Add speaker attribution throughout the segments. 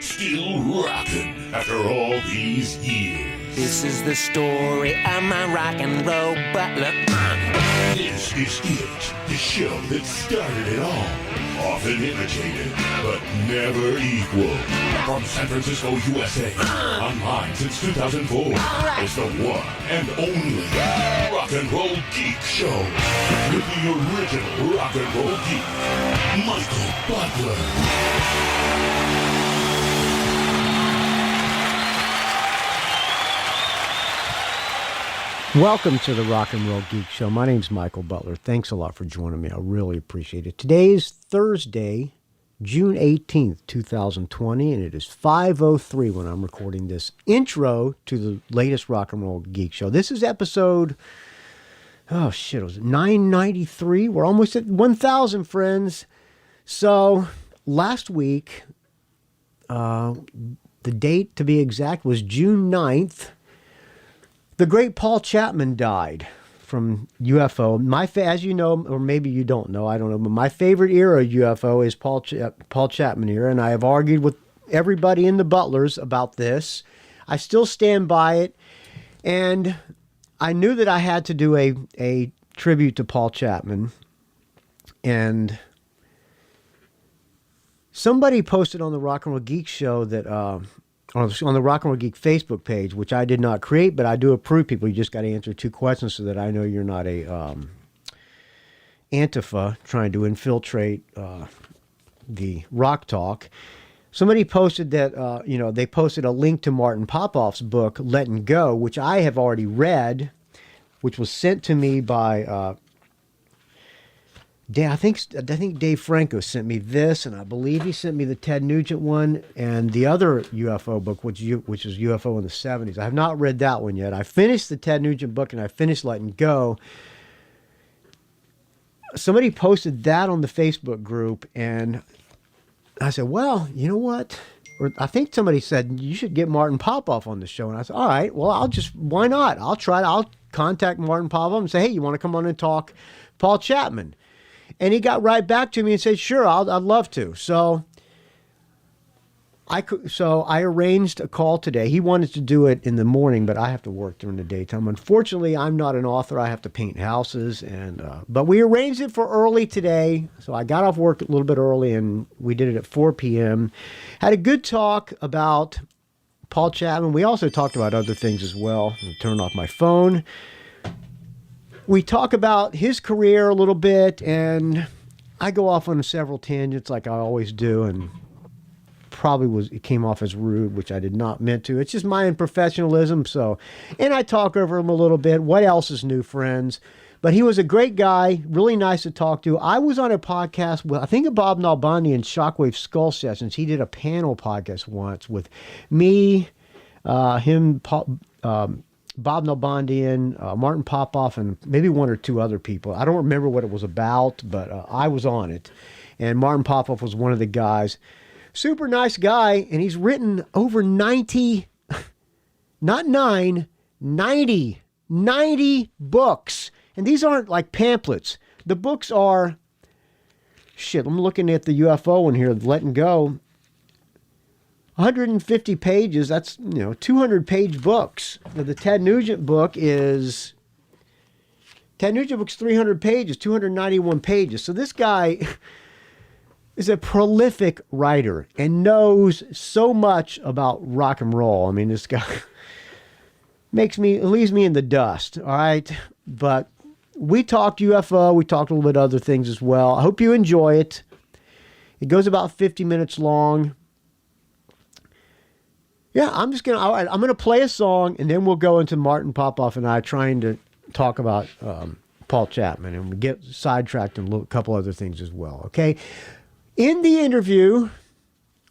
Speaker 1: Still rocking after all these years.
Speaker 2: This is the story of my rock and roll butler.
Speaker 1: This is it, the show that started it all. Often imitated, but never equal. From San Francisco, USA. Online since 2004. It's the one and only Rock and Roll Geek Show. With the original Rock and Roll Geek, Michael Butler.
Speaker 3: Welcome to the Rock and Roll Geek Show. My name's Michael Butler. Thanks a lot for joining me. I really appreciate it. Today is Thursday, June 18th, 2020, and it is 5:03 when I'm recording this intro to the latest Rock and Roll Geek Show. This is episode, it was 993. We're almost at 1,000, friends. So last week, the date to be exact was June 9th. The great Paul Chapman died from UFO. As you know, or maybe you don't know, I don't know, but my favorite era of UFO is Paul Chapman era, and I have argued with everybody in the Butlers about this. I still stand by it, and I knew that I had to do a tribute to Paul Chapman, and somebody posted on the Rock and Roll Geek Show that... on the Rock and Roll Geek Facebook page, which I did not create, but I do approve people. You just got to answer 2 questions so that I know you're not a Antifa trying to infiltrate the Rock Talk. Somebody posted that, they posted a link to Martin Popoff's book, Letting Go, which I have already read, which was sent to me by... I think Dave Franco sent me this, and I believe he sent me the Ted Nugent one and the other UFO book, which is UFO in the 70s. I have not read that one yet. I finished the Ted Nugent book, and I finished Letting Go. Somebody posted that on the Facebook group, and I said, well, you know what? Or I think somebody said, you should get Martin Popoff on the show. And I said, all right, well, why not? I'll contact Martin Popoff and say, hey, you want to come on and talk Paul Chapman? And he got right back to me and said, sure, I'd love to. So I arranged a call today. He wanted to do it in the morning, but I have to work during the daytime. Unfortunately, I'm not an author. I have to paint houses. But we arranged it for early today. So I got off work a little bit early, and we did it at 4 p.m. Had a good talk about Paul Chapman. We also talked about other things as well. I'll turn off my phone. We talk about his career a little bit, and I go off on several tangents like I always do, and it came off as rude, which I did not meant to. It's just my unprofessionalism. And I talk over him a little bit. What else is new, friends? But he was a great guy, really nice to talk to. I was on a podcast with, I think, Bob Nalbandi in Shockwave Skull Sessions. He did a panel podcast once with me, him, Bob Nalbandian, Martin Popoff, and maybe 1 or 2 other people. I don't remember what it was about, but I was on it. And Martin Popoff was one of the guys. Super nice guy, and he's written over 90, not 9, 90 books. And these aren't like pamphlets. The books are, I'm looking at the UFO one here, Letting Go. 150 pages, that's, 200-page books. Now, the Ted Nugent book's 300 pages, 291 pages. So this guy is a prolific writer and knows so much about rock and roll. I mean, this guy leaves me in the dust, all right? But we talked UFO, we talked a little bit of other things as well. I hope you enjoy it. It goes about 50 minutes long. Yeah, I'm going to play a song, and then we'll go into Martin Popoff and I trying to talk about Paul Chapman, and we get sidetracked in a couple other things as well, okay? In the interview,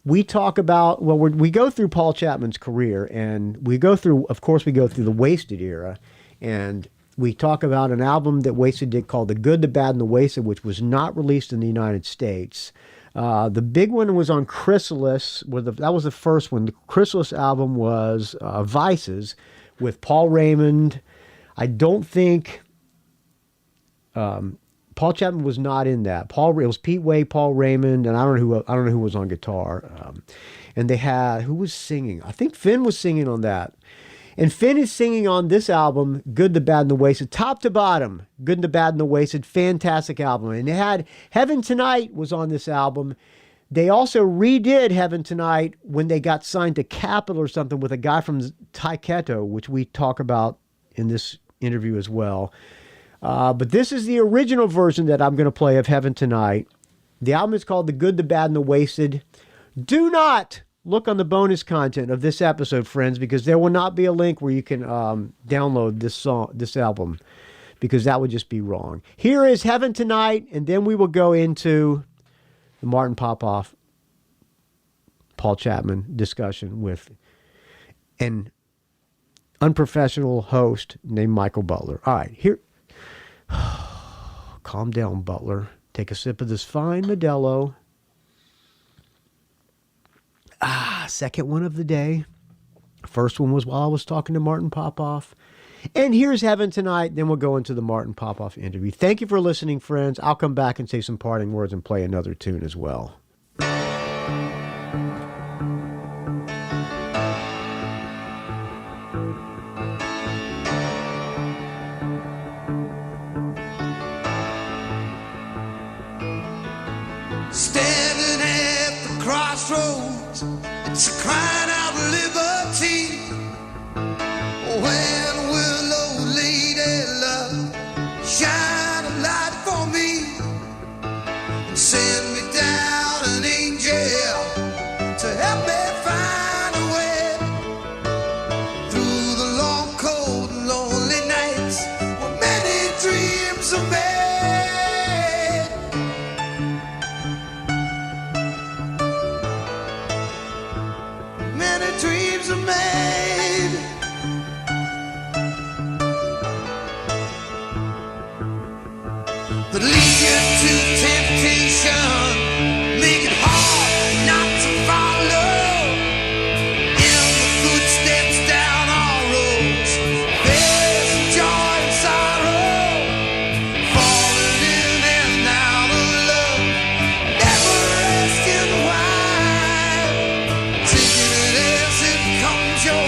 Speaker 3: we talk about, we go through Paul Chapman's career, and we go through the Wasted era, and we talk about an album that Wasted did called The Good, the Bad, and the Wasted, which was not released in the United States. The big one was on Chrysalis. That was the first one. The Chrysalis album was Vices with Paul Raymond. I don't think Paul Paul Chapman was not in that. It was Pete Way, Paul Raymond, and I don't know who was on guitar. And they had, who was singing? I think Finn was singing on that. And Finn is singing on this album, Good, the Bad, and the Wasted, top to bottom. Good, the Bad, and the Wasted, fantastic album. And they had Heaven Tonight was on this album. They also redid Heaven Tonight when they got signed to Capitol or something with a guy from Taiketo, which we talk about in this interview as well. But this is the original version that I'm going to play of Heaven Tonight. The album is called The Good, the Bad, and the Wasted. Do not look on the bonus content of this episode, friends, because there will not be a link where you can download this album, because that would just be wrong. Here is Heaven Tonight, and then we will go into the Martin Popoff, Paul Chapman discussion with an unprofessional host named Michael Butler. All right, here. Calm down, Butler. Take a sip of this fine Modelo. Second one of the day. First one was while I was talking to Martin Popoff. And here's Heaven Tonight. Then we'll go into the Martin Popoff interview. Thank you for listening, friends. I'll come back and say some parting words and play another tune as well.
Speaker 4: Standing at the crossroads, it's a crying out liberty. When will old lady love shine a light for me and send me down an angel to help me find a way through the long, cold, and lonely nights where many dreams are made. Dreams are made. That lead you to temptation, make it hard not to follow in the footsteps down our roads. There's joy and sorrow, falling in and out of love, never asking why. Taking it as it comes your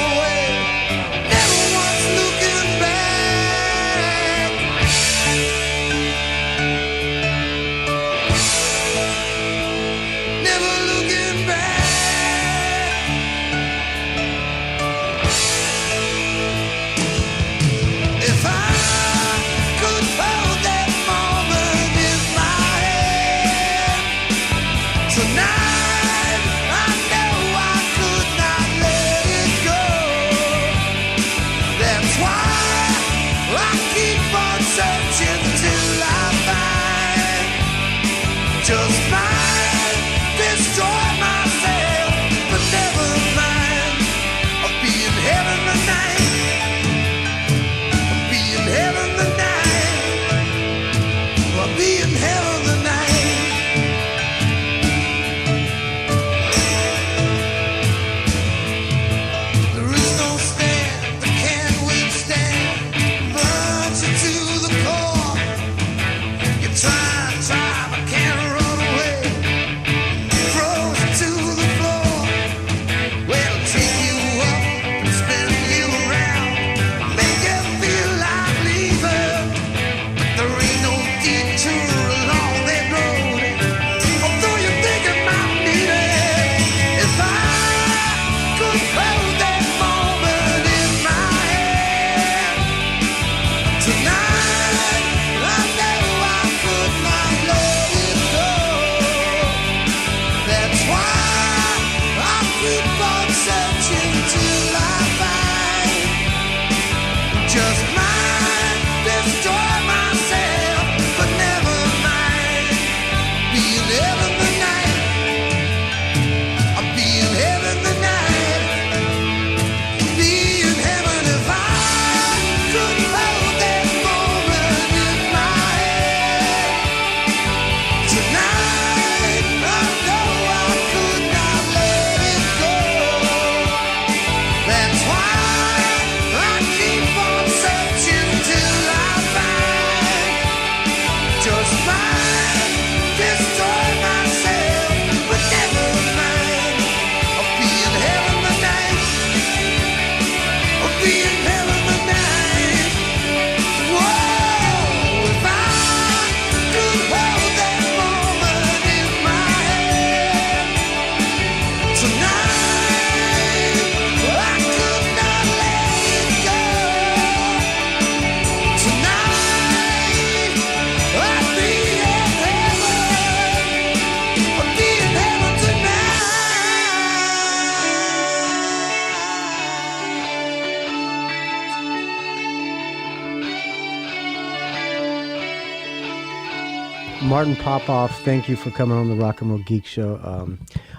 Speaker 3: Martin Popoff, thank you for coming on the Rock and Roll Geek Show.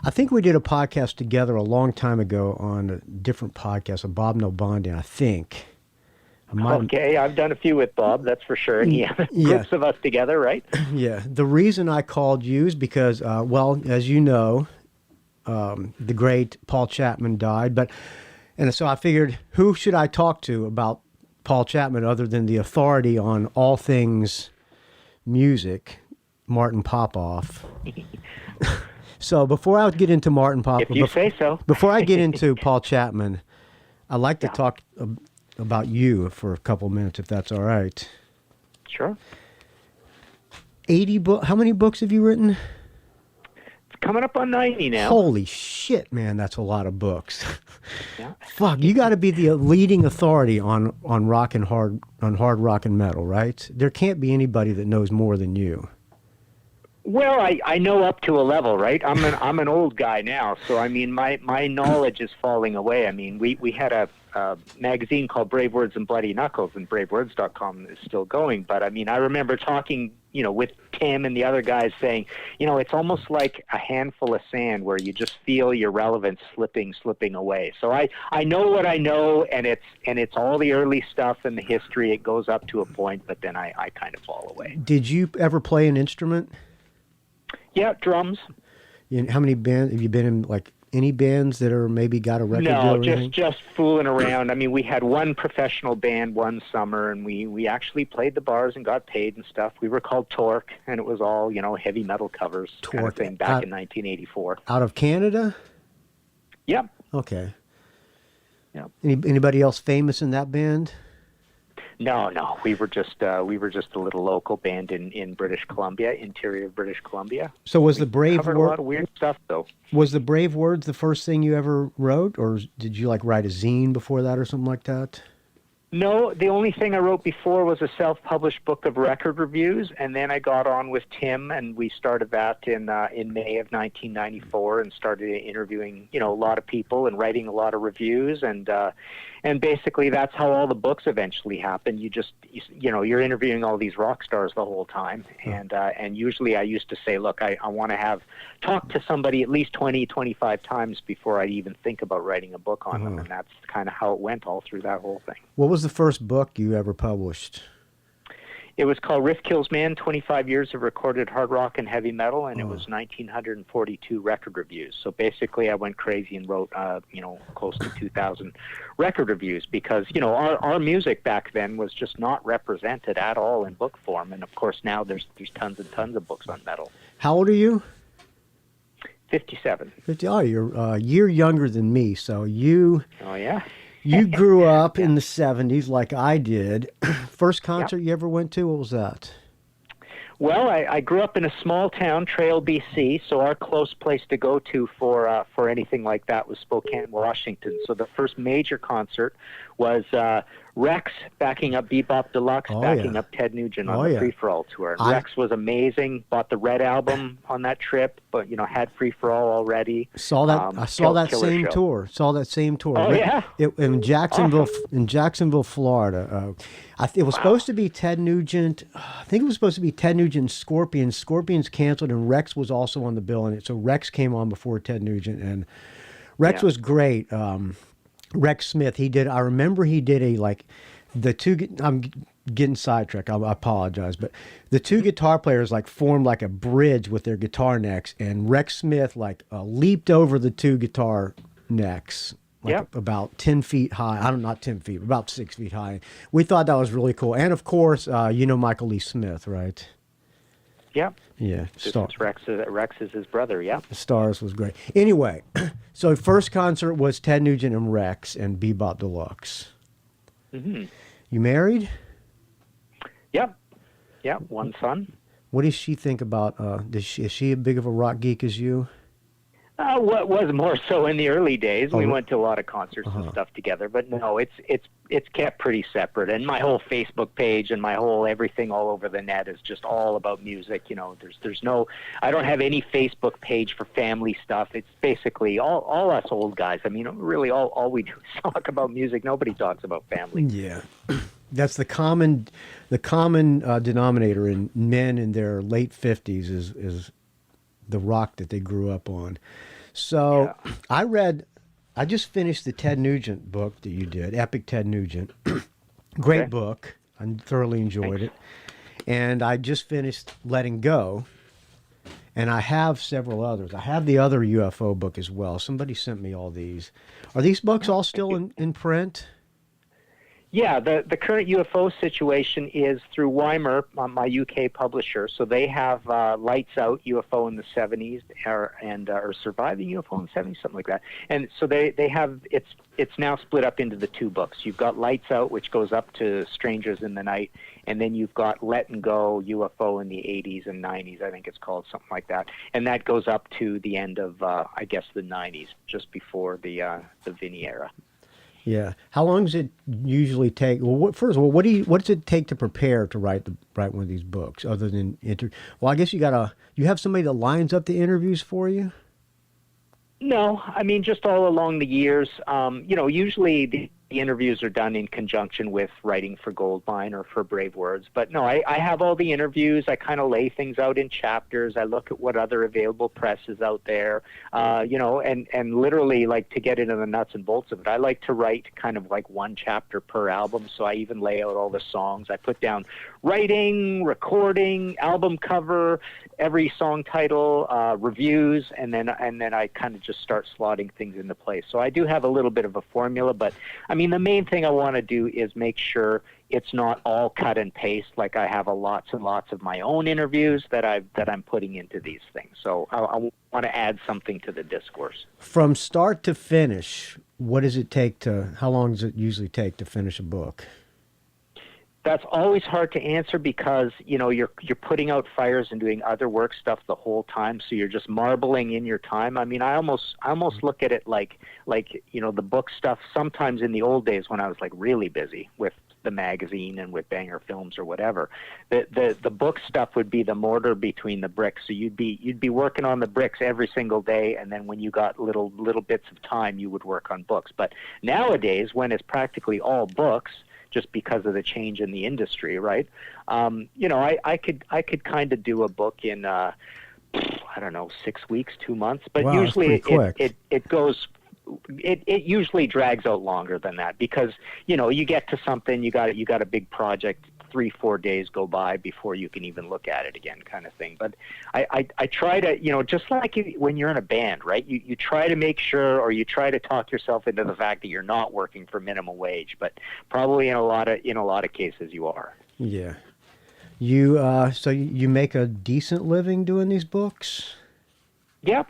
Speaker 3: I think we did a podcast together a long time ago on a different podcast, a Bob No Bonding, I think.
Speaker 5: Okay, I've done a few with Bob, that's for sure. Yeah, groups of us together, right?
Speaker 3: Yeah. The reason I called you is because, well, as you know, the great Paul Chapman died, and so I figured, who should I talk to about Paul Chapman other than the authority on all things music, Martin Popoff. So before I get into Martin Popoff,
Speaker 5: if you say so,
Speaker 3: before I get into Paul Chapman, I'd like to talk about you for a couple minutes, if that's all right.
Speaker 5: Sure.
Speaker 3: 80 books. How many books have you written?
Speaker 5: It's coming up on 90 now.
Speaker 3: Holy shit, man, that's a lot of books.
Speaker 5: Yeah.
Speaker 3: Fuck, you got to be the leading authority on rock and hard rock and metal, right? There can't be anybody that knows more than you.
Speaker 5: Well, I know up to a level, right? I'm an old guy now, so I mean my knowledge is falling away. I mean we had a magazine called Brave Words and Bloody Knuckles, and bravewords.com is still going. But I mean I remember talking, with Tim and the other guys saying, it's almost like a handful of sand where you just feel your relevance slipping away. So I know what I know, and it's all the early stuff and the history. It goes up to a point, but then I kind of fall away.
Speaker 3: Did you ever play an instrument?
Speaker 5: Yeah, drums.
Speaker 3: How many bands have you been in? Like any bands that are maybe got a record deal?
Speaker 5: No, just fooling around. I mean, we had one professional band one summer, and we actually played the bars and got paid and stuff. We were called Torque, and it was all heavy metal covers kind of thing back in 1984.
Speaker 3: Out of Canada?
Speaker 5: Yep.
Speaker 3: Okay.
Speaker 5: Yep.
Speaker 3: Anybody else famous in that band?
Speaker 5: No. We were just a little local band in British Columbia, interior of British Columbia.
Speaker 3: So was the Brave
Speaker 5: covered a lot of weird stuff though.
Speaker 3: Was the Brave Words the first thing you ever wrote, or did you write a zine before that or something like that?
Speaker 5: No, the only thing I wrote before was a self-published book of record reviews, and then I got on with Tim, and we started that in May of 1994, and started interviewing a lot of people and writing a lot of reviews, and basically that's how all the books eventually happen. You're interviewing all these rock stars the whole time, and usually I used to say, look, I want to talk to somebody at least 20, 25 times before I even think about writing a book on them, and that's kind of how it went all through that whole thing.
Speaker 3: What was the first book you ever published?
Speaker 5: It was called Riff Kills Man, 25 Years of Recorded Hard Rock and Heavy Metal, and it was 1,942 record reviews. So basically I went crazy and wrote, close to 2,000 record reviews because, our music back then was just not represented at all in book form. And, of course, now there's tons and tons of books on metal.
Speaker 3: How old are you?
Speaker 5: 57.
Speaker 3: 50. Oh, you're a year younger than me, so you...
Speaker 5: Oh, yeah?
Speaker 3: You grew up in the 70s like I did. First concert you ever went to, what was that?
Speaker 5: Well, I grew up in a small town, Trail, BC, so our close place to go to for anything like that was Spokane, Washington. So the first major concert was Rex backing up Bebop Deluxe, backing up Ted Nugent on the Free For All tour. And Rex was amazing. Bought the Red album on that trip, but had Free For All already.
Speaker 3: I saw that same tour.
Speaker 5: Oh yeah,
Speaker 3: in Jacksonville, Florida. It was supposed to be Ted Nugent. I think it was supposed to be Ted Nugent and Scorpions. Scorpions canceled, and Rex was also on the bill. And so Rex came on before Ted Nugent, and Rex was great. Rex Smith, I remember he did I'm getting sidetracked, I apologize, but the two guitar players formed a bridge with their guitar necks, and Rex Smith leaped over the two guitar necks, about 10 feet high. Not 10 feet, about 6 feet high. We thought that was really cool. And of course, Michael Lee Smith, right?
Speaker 5: Yeah.
Speaker 3: Yeah.
Speaker 5: Rex is his brother, yeah.
Speaker 3: Stars was great. Anyway, so first concert was Ted Nugent and Rex and Bebop Deluxe. Mm-hmm. You married?
Speaker 5: Yep. Yeah, one son.
Speaker 3: What does she think about, is she as big of a rock geek as you?
Speaker 5: What was more so in the early days. We went to a lot of concerts and stuff together, but no, it's kept pretty separate. And my whole Facebook page and my whole everything all over the net is just all about music. There's no, I don't have any Facebook page for family stuff. It's basically all us old guys. I mean, really all we do is talk about music. Nobody talks about family.
Speaker 3: Yeah. That's the common denominator in men in their late 50s is the rock that they grew up on. So I just finished the Ted Nugent book that you did, Epic Ted Nugent. Great book. I thoroughly enjoyed it. And I just finished Letting Go. And I have several others. I have the other UFO book as well. Somebody sent me all these. Are these books all still in print?
Speaker 5: Yeah, the current UFO situation is through Weimer, my UK publisher. So they have Lights Out UFO in the 70s or Surviving UFO in the 70s, something like that. And so they have it's now split up into the two books. You've got Lights Out, which goes up to Strangers in the Night, and then you've got Letting Go UFO in the 80s and 90s, I think it's called, something like that. And that goes up to the end of I guess the 90s, just before the Vinny era.
Speaker 3: Yeah. How long does it usually take? Well, first of all, what does it take to prepare to write one of these books? Other than well, I guess you have somebody that lines up the interviews for you.
Speaker 5: No, I mean just all along the years. Usually the interviews are done in conjunction with writing for Goldmine or for Brave Words. But no, I have all the interviews. I kind of lay things out in chapters. I look at what other available press is out there, and literally, like, to get into the nuts and bolts of it, I like to write kind of like one chapter per album. So I even lay out all the songs. I put down writing, recording, album cover, every song title, reviews, and then I kind of just start slotting things into place. So I do have a little bit of a formula, but I mean, the main thing I want to do is make sure it's not all cut and paste. Like I have lots and lots of my own interviews that I'm putting into these things. So I want to add something to the discourse.
Speaker 3: From start to finish, how long does it usually take to finish a book?
Speaker 5: That's always hard to answer because, you're putting out fires and doing other work stuff the whole time, so you're just marbling in your time. I mean, I almost look at it like the book stuff. Sometimes in the old days when I was like really busy with the magazine and with Banger Films or whatever, the book stuff would be the mortar between the bricks. So you'd be working on the bricks every single day, and then when you got little bits of time, you would work on books. But nowadays, when it's practically all books, just because of the change in the industry, right? I could kind of do a book in, 6 weeks, 2 months, but
Speaker 3: wow,
Speaker 5: usually
Speaker 3: it
Speaker 5: goes. It usually drags out longer than that because you get to something, you got a big project, 3-4 days go by before you can even look at it again, kind of thing. But I try to, just like when you're in a band, right? You try to make sure, or you try to talk yourself into the fact that you're not working for minimum wage, but probably in a lot of cases you are.
Speaker 3: Yeah. So you make a decent living doing these books?
Speaker 5: Yeah,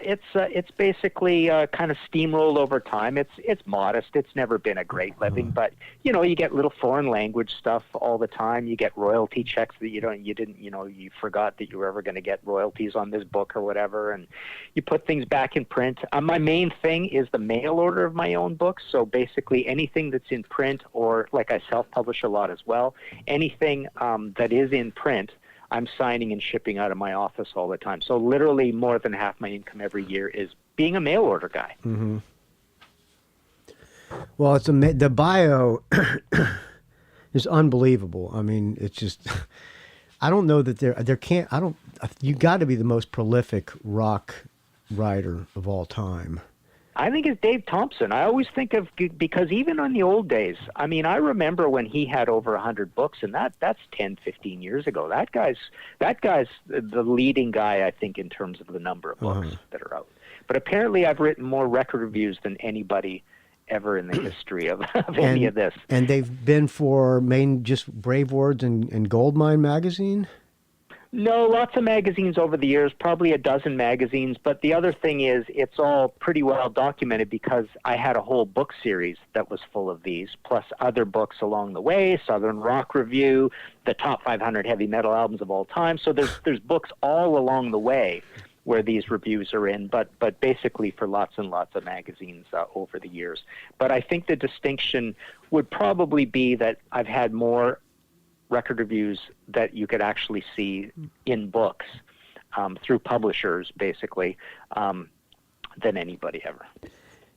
Speaker 5: it's basically kind of steamrolled over time. It's modest. It's never been a great living, but you get little foreign language stuff all the time. You get royalty checks that you forgot that you were ever going to get royalties on this book or whatever, and you put things back in print. My main thing is the mail order of my own books. So basically anything that's in print, or like I self-publish a lot as well, anything that is in print, I'm signing and shipping out of my office all the time. So literally more than half my income every year is being a mail order guy.
Speaker 3: Mm-hmm. Well, the bio is unbelievable. I mean, it's just, I don't know that you got to be the most prolific rock writer of all time.
Speaker 5: I think it's Dave Thompson. I always think of, because even in the old days, I mean, I remember when he had over 100 books, and that's 10, 15 years ago. That guy's the leading guy, I think, in terms of the number of books that are out. But apparently I've written more record reviews than anybody ever in the history of any of this.
Speaker 3: And they've been for just Brave Words and Goldmine magazine?
Speaker 5: No, lots of magazines over the years, probably a dozen magazines. But the other thing is, it's all pretty well documented because I had a whole book series that was full of these, plus other books along the way, Southern Rock Review, the top 500 heavy metal albums of all time. So there's books all along the way where these reviews are in, but basically for lots and lots of magazines over the years. But I think the distinction would probably be that I've had more record reviews that you could actually see in books through publishers, basically, than anybody ever.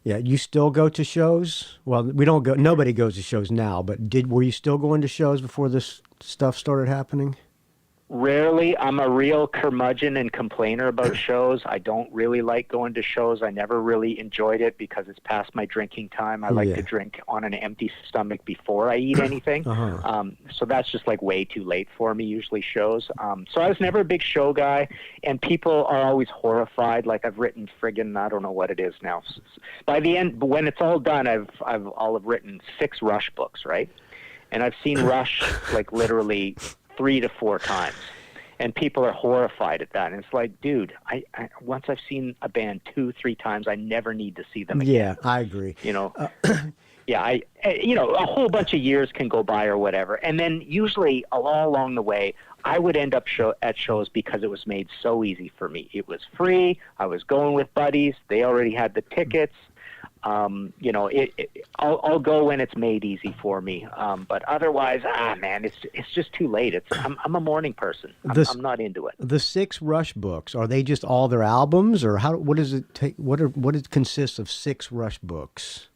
Speaker 3: Yeah, you still go to shows? Well, we don't go. Nobody goes to shows now. But were you still going to shows before this stuff started happening?
Speaker 5: Rarely. I'm a real curmudgeon and complainer about shows. I don't really like going to shows. I never really enjoyed it because it's past my drinking time. I like to drink on an empty stomach before I eat anything. So that's just like way too late for me, usually shows. So I was never a big show guy, and people are always horrified. Like I've written friggin', I don't know what it is now. By the end, when it's all done, I'll have written 6 Rush books, right? And I've seen Rush like literally 3 to 4 times, and people are horrified at that. And it's like, dude, I once I've seen a band 2-3 times, I never need to see them again.
Speaker 3: Yeah, I agree.
Speaker 5: You know, yeah, a whole bunch of years can go by or whatever, and then usually all along the way, I would end up at shows because it was made so easy for me. It was free. I was going with buddies. They already had the tickets. You know, I'll go when it's made easy for me. But otherwise, man, it's just too late. I'm a morning person. I'm not into it.
Speaker 3: The 6 Rush books, are they just all their albums, or what does it take? What it consists of 6 Rush books?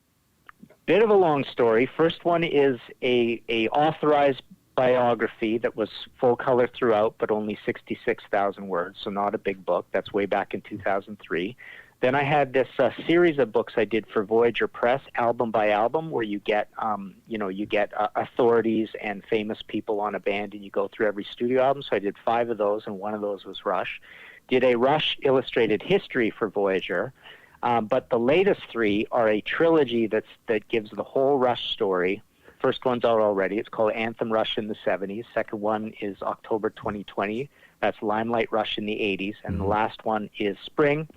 Speaker 5: Bit of a long story. First one is a authorized biography that was full color throughout, but only 66,000 words, so not a big book. That's way back in 2003. Then I had this series of books I did for Voyager Press, album by album, where you get, authorities and famous people on a band, and you go through every studio album. So I did 5 of those, and one of those was Rush. Did a Rush illustrated history for Voyager, but the latest 3 are a trilogy that gives the whole Rush story. First one's out already. It's called Anthem Rush in the 70s. Second one is October 2020. That's Limelight Rush in the 80s. And the last one is Spring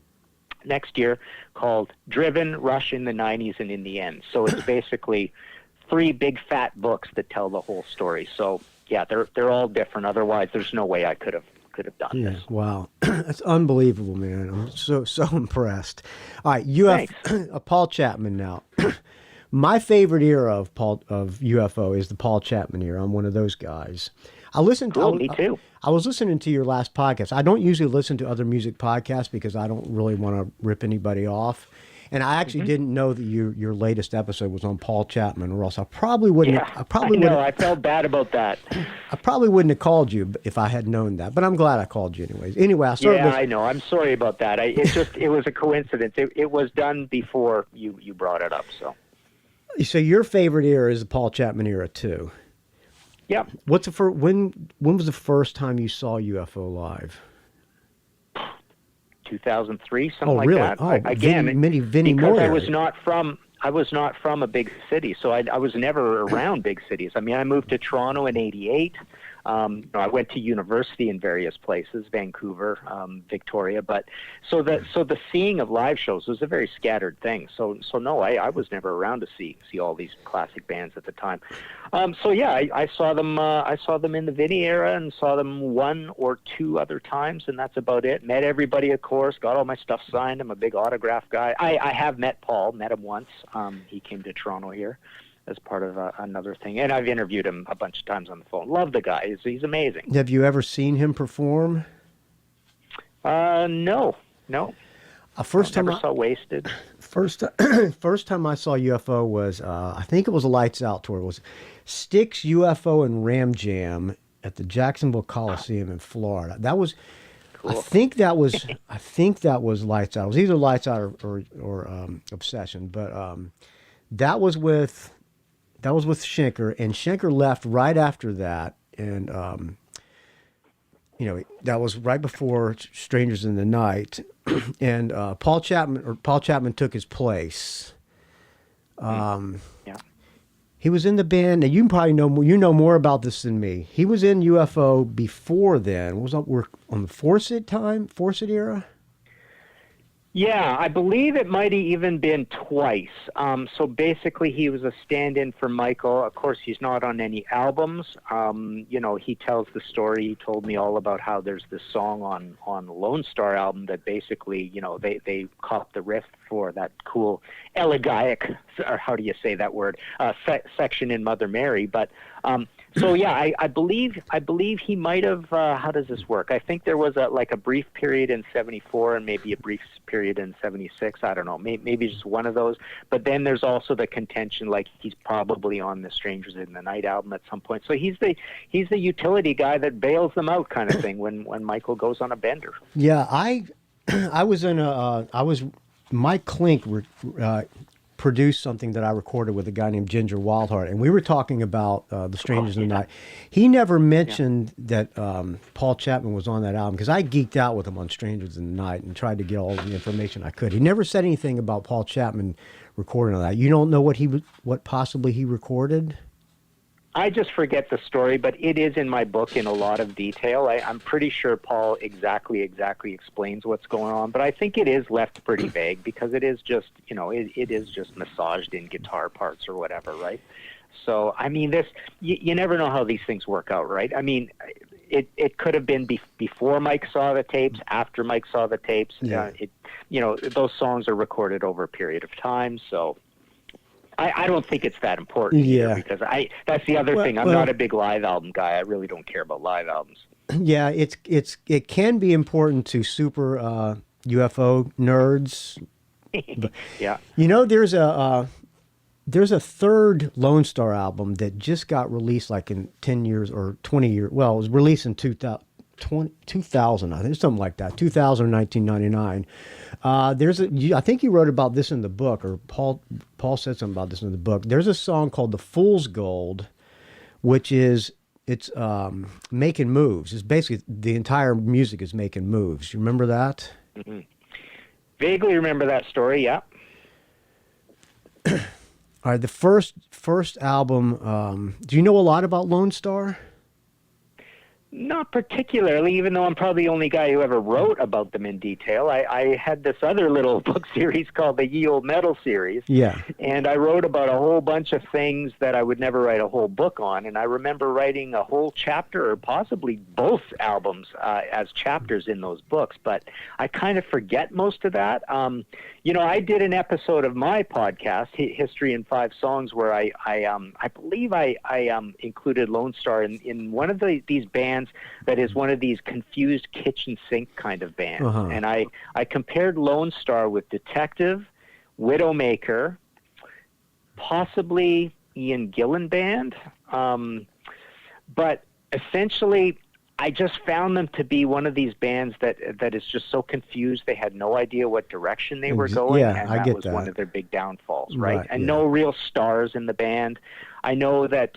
Speaker 5: next year, called Driven, Rush in the 90s, and in the End. So it's basically 3 big fat books that tell the whole story. So yeah, they're all different. Otherwise, there's no way I could have done this.
Speaker 3: Wow, that's unbelievable, man. I'm so impressed. All right, Paul Chapman now. My favorite era of UFO is the Paul Chapman era. I'm one of those guys. Me too. I was listening to your last podcast. I don't usually listen to other music podcasts because I don't really want to rip anybody off. And I actually didn't know that your latest episode was on Paul Chapman, or else I probably wouldn't.
Speaker 5: Yeah, I felt bad about that.
Speaker 3: I probably wouldn't have called you if I had known that. But I'm glad I called you anyways. Anyway,
Speaker 5: I know. I'm sorry about that. It was a coincidence. It was done before you brought it up. So
Speaker 3: your favorite era is the Paul Chapman era too.
Speaker 5: Yeah.
Speaker 3: When was the first time you saw UFO live?
Speaker 5: 2003, something like
Speaker 3: really?
Speaker 5: that.
Speaker 3: Oh,
Speaker 5: again,
Speaker 3: Vinny
Speaker 5: because
Speaker 3: Moore
Speaker 5: I was not from a big city, so I was never around big cities. I mean, I moved to Toronto in '88. I went to university in various places, Vancouver, Victoria, but so the seeing of live shows was a very scattered thing. So no, I was never around to see all these classic bands at the time. I saw them. I saw them in the Vinny era and saw them 1 or 2 other times, and that's about it. Met everybody, of course. Got all my stuff signed. I'm a big autograph guy. I have met Paul. Met him once. He came to Toronto here as part of another thing. And I've interviewed him a bunch of times on the phone. Love the guy. He's amazing.
Speaker 3: Have you ever seen him perform?
Speaker 5: No.
Speaker 3: First time
Speaker 5: I saw Wasted.
Speaker 3: First time I saw UFO was, I think it was a Lights Out tour. It was Styx, UFO, and Ram Jam at the Jacksonville Coliseum in Florida. That was... Cool. I think that was Lights Out. It was either Lights Out or Obsession, but that was with Schenker, and Schenker left right after that, and that was right before Strangers in the Night, and Paul Chapman took his place. He was in the band, and you probably know more about this than me. He was in UFO before then. We're on the Fawcett era?
Speaker 5: Yeah, I believe it might have even been twice. So basically, he was a stand-in for Michael. Of course, he's not on any albums. He tells the story. He told me all about how there's this song on Lone Star album that basically, they caught the riff for that cool elegiac, or how do you say that word, section in Mother Mary. But So yeah, I believe he might have. How does this work? I think there was a brief period in '74 and maybe a brief period in '76. I don't know, maybe just one of those. But then there's also the contention, like he's probably on the Strangers in the Night album at some point. So he's the utility guy that bails them out, kind of thing, when Michael goes on a bender.
Speaker 3: Yeah, I was in Mike Klink produced something that I recorded with a guy named Ginger Wildheart, and we were talking about the Strangers in the Night. He never mentioned that Paul Chapman was on that album, because I geeked out with him on Strangers in the Night and tried to get all the information I could. He never said anything about Paul Chapman recording on that. You don't know what possibly he recorded?
Speaker 5: I just forget the story, but it is in my book in a lot of detail. I'm pretty sure Paul exactly explains what's going on, but I think it is left pretty vague, because it is just, it is just massaged in guitar parts or whatever, right? So, I mean, you never know how these things work out, right? I mean, it could have been before Mike saw the tapes, after Mike saw the tapes.
Speaker 3: Yeah.
Speaker 5: Those songs are recorded over a period of time, so... I don't think it's that important either, because that's the other thing. I'm not a big live album guy. I really don't care about live albums.
Speaker 3: Yeah, it can be important to super UFO nerds. But,
Speaker 5: yeah.
Speaker 3: There's a third Lone Star album that just got released like in 10 years or 20 years. Well, it was released in 2000, I think, something like that, 2000 or 1999. I think you wrote about this in the book, or Paul said something about this in the book. There's a song called "The Fool's Gold," which is making moves. It's basically the entire music is making moves. You remember that?
Speaker 5: Mm-hmm. Vaguely remember that story. Yeah.
Speaker 3: All right, the first album. Do you know a lot about Lone Star?
Speaker 5: Not particularly, even though I'm probably the only guy who ever wrote about them in detail. I had this other little book series called the Ye Old Metal series.
Speaker 3: Yeah.
Speaker 5: And I wrote about a whole bunch of things that I would never write a whole book on. And I remember writing a whole chapter, or possibly both albums, as chapters in those books. But I kind of forget most of that. I did an episode of my podcast, History in 5 Songs, where I believe I included Lone Star in one of these bands that is one of these confused kitchen sink kind of bands.
Speaker 3: Uh-huh.
Speaker 5: And I compared Lone Star with Detective, Widowmaker, possibly Ian Gillan Band. But essentially, I just found them to be one of these bands that is just so confused. They had no idea what direction they were going,
Speaker 3: yeah,
Speaker 5: and
Speaker 3: I
Speaker 5: that
Speaker 3: get
Speaker 5: was
Speaker 3: that.
Speaker 5: one of their big downfalls, right? And
Speaker 3: yeah.
Speaker 5: no real stars in the band. I know that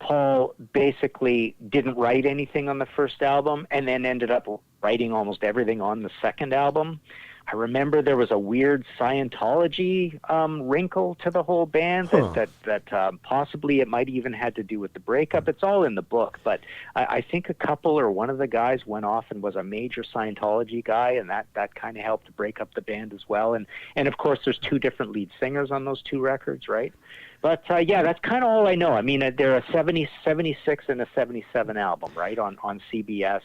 Speaker 5: Paul basically didn't write anything on the first album, and then ended up writing almost everything on the second album. I remember there was a weird Scientology wrinkle to the whole band that possibly it might even had to do with the breakup. It's all in the book, but I think a couple or one of the guys went off and was a major Scientology guy, and that kind of helped to break up the band as well. And of course, there's 2 different lead singers on those 2 records, right? But yeah, that's kind of all I know. I mean, they're a 76 and a 77 album, right, on CBS.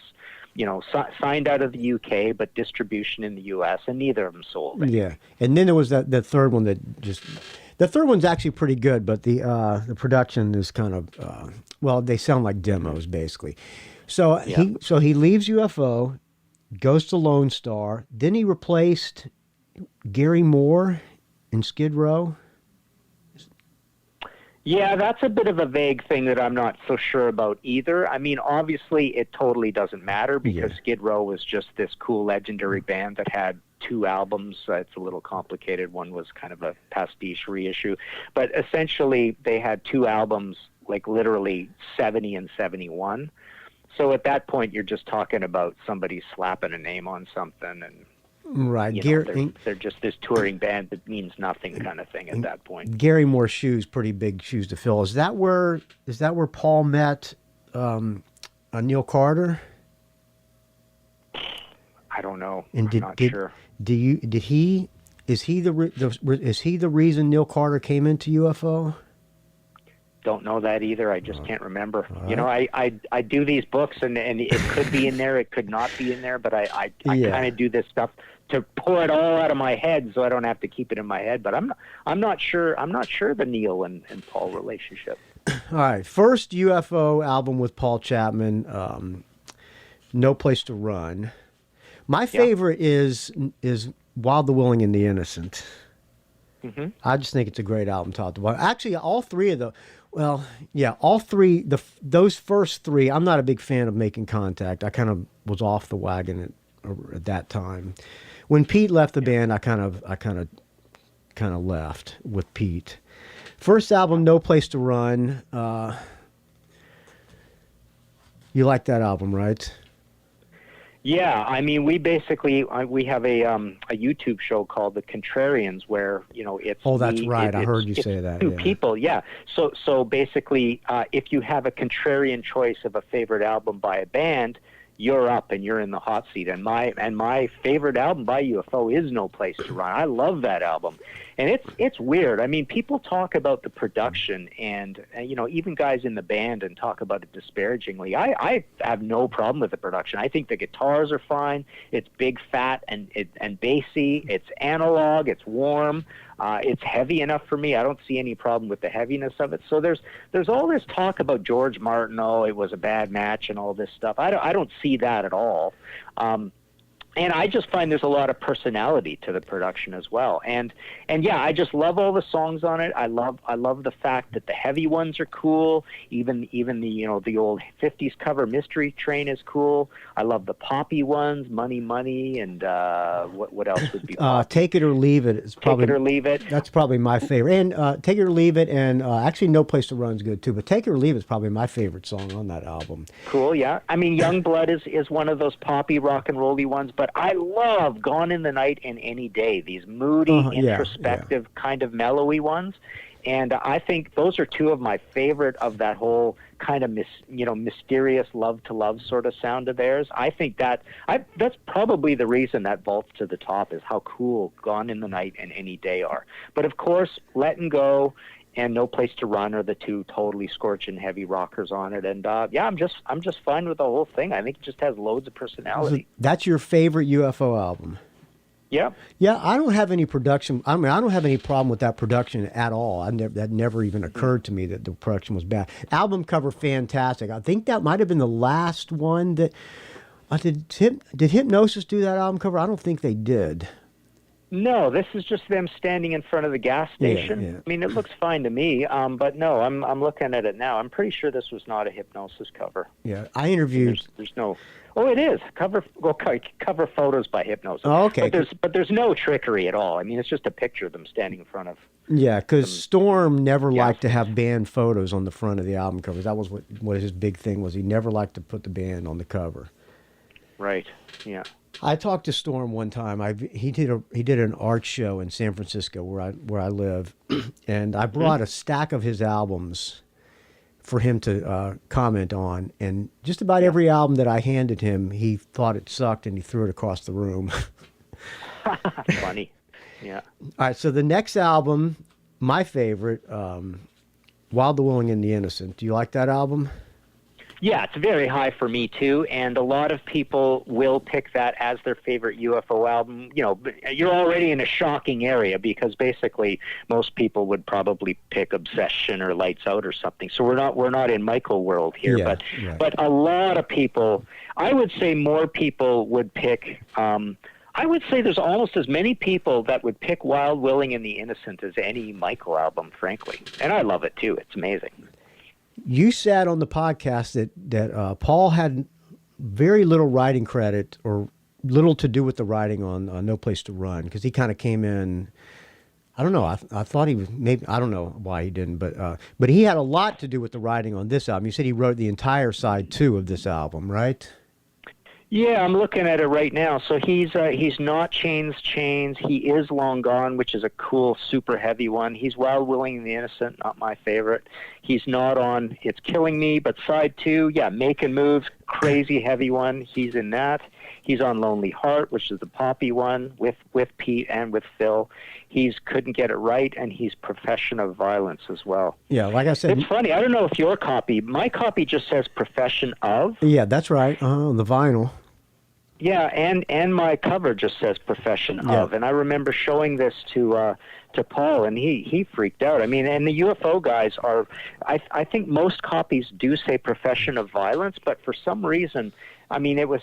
Speaker 5: Signed out of the UK, but distribution in the US, and neither of them sold.
Speaker 3: Yeah, and then there was that third one that just. The third one's actually pretty good, but the production is kind of they sound like demos basically. So he leaves UFO, goes to Lone Star. Then he replaced Gary Moore in Skid Row.
Speaker 5: Yeah, that's a bit of a vague thing that I'm not so sure about either. I mean, obviously, it totally doesn't matter, because Skid Row was just this cool, legendary band that had 2 albums. It's a little complicated. One was kind of a pastiche reissue. But essentially, they had 2 albums, like literally 70 and 71. So at that point, you're just talking about somebody slapping a name on something, and
Speaker 3: right,
Speaker 5: they're just this touring band that means nothing kind of thing at that point.
Speaker 3: Gary Moore's shoes, pretty big shoes to fill. Is that where Paul met Neil Carter?
Speaker 5: I don't know.
Speaker 3: And
Speaker 5: I'm not sure.
Speaker 3: Is he the reason Neil Carter came into UFO?
Speaker 5: Don't know that either. I just can't remember. I do these books, and it could be in there, it could not be in there, but I kind of do this stuff to pull it all out of my head, so I don't have to keep it in my head. But I'm not sure. I'm not sure the Neil and Paul relationship.
Speaker 3: All right. First UFO album with Paul Chapman, No Place to Run. My favorite is Wild, the Willing, and the Innocent.
Speaker 5: Mm-hmm.
Speaker 3: I just think it's a great album, top to bottom. Actually, all three of all three, those first three, I'm not a big fan of Making Contact. I kind of was off the wagon at that time. When Pete left the band, I kind of left with Pete. First album, No Place to Run. You like that album, right?
Speaker 5: Yeah, I mean, we basically we have a YouTube show called The Contrarians, where it's
Speaker 3: that's right. I heard you say that.
Speaker 5: Two people, yeah. So basically, if you have a contrarian choice of a favorite album by a band, you're up and you're in the hot seat. And my favorite album by UFO is No Place to Run. I love that album, and it's weird. I mean, people talk about the production, and even guys in the band and talk about it disparagingly. I have no problem with the production. I think the guitars are fine. It's big, fat, and bassy. It's analog. It's warm. It's heavy enough for me. I don't see any problem with the heaviness of it. So there's all this talk about George Martin. Oh, it was a bad match and all this stuff. I don't see that at all. And I just find there's a lot of personality to the production as well. And yeah, I just love all the songs on it. I love the fact that the heavy ones are cool. Even the the old 50s cover Mystery Train is cool. I love the poppy ones, Money Money, and what else would be
Speaker 3: Take It or Leave It is probably
Speaker 5: Take It or Leave It.
Speaker 3: That's probably my favorite. And Take It or Leave It, and actually No Place to Run is good too. But Take It or Leave It is probably my favorite song on that album.
Speaker 5: Cool, yeah. I mean, Young Blood is one of those poppy rock and rolly ones, but I love Gone in the Night and Any Day, these moody, introspective, kind of mellowy ones. And I think those are two of my favorite of that whole kind of mysterious love to love sort of sound of theirs. I think that's probably the reason that vaults to the top, is how cool Gone in the Night and Any Day are. But of course, Letting Go and No Place to Run are the two totally scorching heavy rockers on it. And I'm just fine with the whole thing. I think it just has loads of personality.
Speaker 3: That's your favorite UFO album?
Speaker 5: Yeah.
Speaker 3: Yeah, I don't have any production. I mean, I don't have any problem with that production at all. that never even occurred to me that the production was bad. Album cover, fantastic. I think that might have been the last one that... Did Hypnosis do that album cover? I don't think they did.
Speaker 5: No, this is just them standing in front of the gas station.
Speaker 3: Yeah.
Speaker 5: I mean, it looks fine to me, but no, I'm looking at it now. I'm pretty sure this was not a Hypnosis cover.
Speaker 3: Yeah, I interviewed...
Speaker 5: There's no... Oh, it is. Cover photos by Hypnosis.
Speaker 3: Oh, okay.
Speaker 5: But there's no trickery at all. I mean, it's just a picture of them standing in front of...
Speaker 3: Yeah, because Storm never liked to have band photos on the front of the album covers. That was what his big thing was. He never liked to put the band on the cover.
Speaker 5: Right, yeah.
Speaker 3: I talked to Storm one time. He did an art show in San Francisco where I live, and I brought a stack of his albums for him to comment on. And just about every album that I handed him, he thought it sucked and he threw it across the room.
Speaker 5: Funny, yeah.
Speaker 3: All right, so the next album, my favorite, Wild, the Willing, and the Innocent. Do you like that album?
Speaker 5: Yeah, it's very high for me too, and a lot of people will pick that as their favorite UFO album. You're already in a shocking area, because basically most people would probably pick Obsession or Lights Out or something. So we're not in Michael world here, but a lot of people, I would say more people would pick. I would say there's almost as many people that would pick Wild, Willing, and the Innocent as any Michael album, frankly, and I love it too. It's amazing.
Speaker 3: You said on the podcast that Paul had very little writing credit, or little to do with the writing on No Place to Run, because he kind of came in. I don't know. I thought he was, maybe, I don't know why he didn't, but he had a lot to do with the writing on this album. You said he wrote the entire side 2 of this album, right?
Speaker 5: Yeah, I'm looking at it right now. So he's not Chains. He is Long Gone, which is a cool, super heavy one. He's Wild, Willing, and the Innocent, not my favorite. He's not on It's Killing Me, but side 2, yeah, Making Moves, crazy heavy one. He's in that. He's on Lonely Heart, which is the poppy one, with Pete and with Phil. He's Couldn't Get It Right, and he's Profession of Violence as well.
Speaker 3: Yeah, like I said...
Speaker 5: It's funny, I don't know if my copy just says Profession of.
Speaker 3: Yeah, that's right, on the vinyl.
Speaker 5: Yeah, and my cover just says profession of, and I remember showing this to Paul, and he freaked out. I mean, and the UFO guys are, I think most copies do say profession of violence, but for some reason, I mean, it was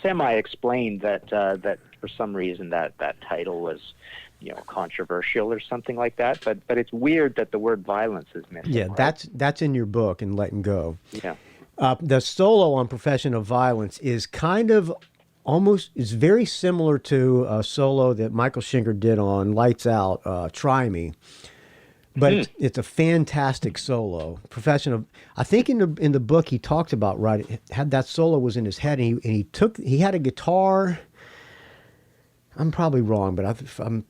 Speaker 5: semi-explained that for some reason that title was, controversial or something like that. But it's weird that the word violence is missing.
Speaker 3: Yeah,
Speaker 5: right?
Speaker 3: that's in your book in Letting Go.
Speaker 5: Yeah.
Speaker 3: The solo on Profession of Violence is kind of is very similar to a solo that Michael Schenker did on Lights Out, Try Me. But it's a fantastic solo. I think in the book he talked about had that solo was in his head, and he had a guitar. I'm probably wrong, but I'm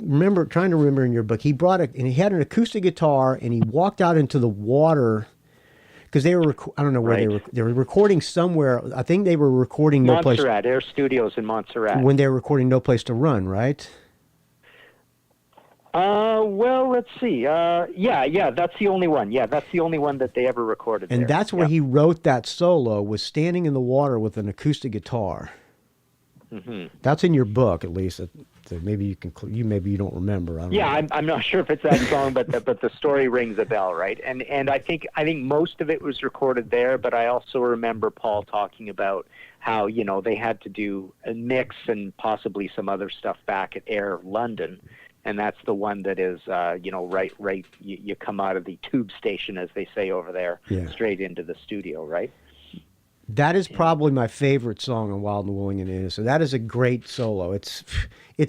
Speaker 3: trying to remember in your book he he had an acoustic guitar, and he walked out into the water. Because they were, I don't know where they were recording somewhere. I think they were recording
Speaker 5: Montserrat, Air Studios in Montserrat.
Speaker 3: When they were recording No Place to Run, right?
Speaker 5: Well, let's see. Yeah, that's the only one. Yeah, that's the only one that they ever recorded.
Speaker 3: And that's where he wrote that solo, was standing in the water with an acoustic guitar. Mm-hmm. That's in your book, at least. So maybe you don't remember. I don't know.
Speaker 5: I'm not sure if it's that song, but the story rings a bell, right? And I think most of it was recorded there, but I also remember Paul talking about how they had to do a mix and possibly some other stuff back at Air London, and that's the one that is right. You come out of the tube station, as they say over there, straight into the studio, right?
Speaker 3: That is probably my favorite song on Wild and Willing and Innocent. That is a great solo. It's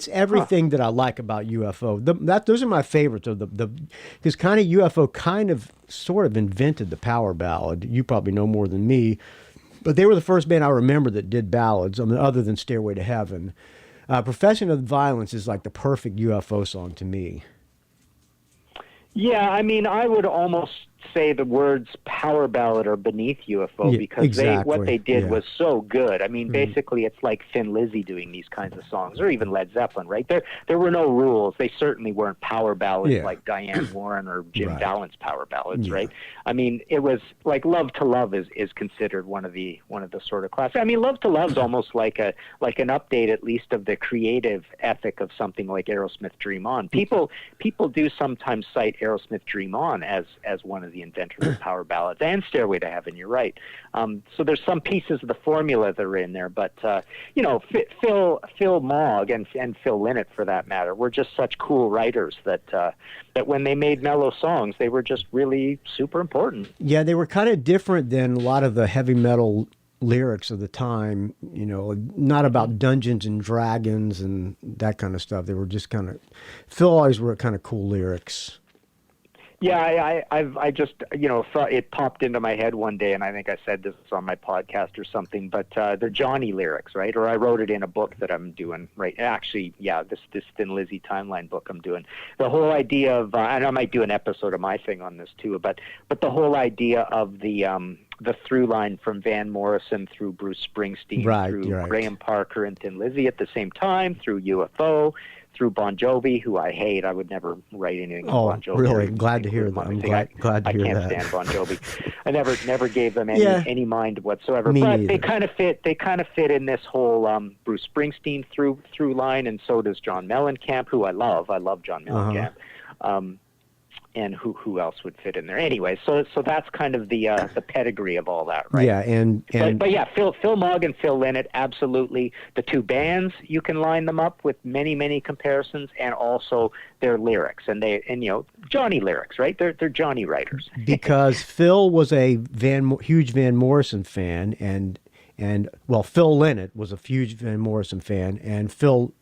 Speaker 3: everything that I like about UFO. Those are my favorites. Because kind of UFO sort of invented the power ballad. You probably know more than me, but they were the first band I remember that did ballads. I mean, other than Stairway to Heaven. Profession of Violence is like the perfect UFO song to me.
Speaker 5: Yeah, I mean, I would almost say the words power ballad are beneath UFO because what they did was so good. I mean, basically it's like Thin Lizzy doing these kinds of songs, or even Led Zeppelin, right? There were no rules. They certainly weren't power ballads like Diane Warren or Jim Fallon's power ballads, right? I mean, it was like Love to Love is considered one of the sort of classics. I mean, Love to Love is almost like an update, at least, of the creative ethic of something like Aerosmith Dream On. People do sometimes cite Aerosmith Dream On as one of the inventors of power ballads, and Stairway to Heaven. You're right. So there's some pieces of the formula that are in there, but Phil Mogg and Phil Lynott, for that matter, were just such cool writers that when they made mellow songs, they were just really super important.
Speaker 3: Yeah, they were kind of different than a lot of the heavy metal lyrics of the time, not about Dungeons and Dragons and that kind of stuff. They were just Phil always wrote kind of cool lyrics.
Speaker 5: Yeah, I just, thought it popped into my head one day, and I think I said this on my podcast or something, but they're Johnny lyrics, right? Or I wrote it in a book that I'm doing, right? Actually, this Thin Lizzy timeline book I'm doing. The whole idea of, and I might do an episode of my thing on this too, but the whole idea of the through line from Van Morrison through Bruce Springsteen, through Graham Parker and Thin Lizzy at the same time, through UFO, through Bon Jovi, who I hate. I would never write anything on Bon Jovi.
Speaker 3: Oh, really? Glad to hear that. I'm glad to hear that.
Speaker 5: I can't stand Bon Jovi. I never gave them any mind whatsoever.
Speaker 3: Me
Speaker 5: but
Speaker 3: neither.
Speaker 5: They kind of fit in this whole Bruce Springsteen through line, and so does John Mellencamp, who I love. I love John Mellencamp. And who else would fit in there? Anyway, so that's kind of the pedigree of all that, right?
Speaker 3: Yeah,
Speaker 5: but yeah, Phil Mogg and Phil Lynott, absolutely. The two bands, you can line them up with many comparisons, and also their lyrics, and Johnny lyrics, right? They're Johnny writers.
Speaker 3: Because Phil was a huge Van Morrison fan, and Phil Lynott was a huge Van Morrison fan, and Phil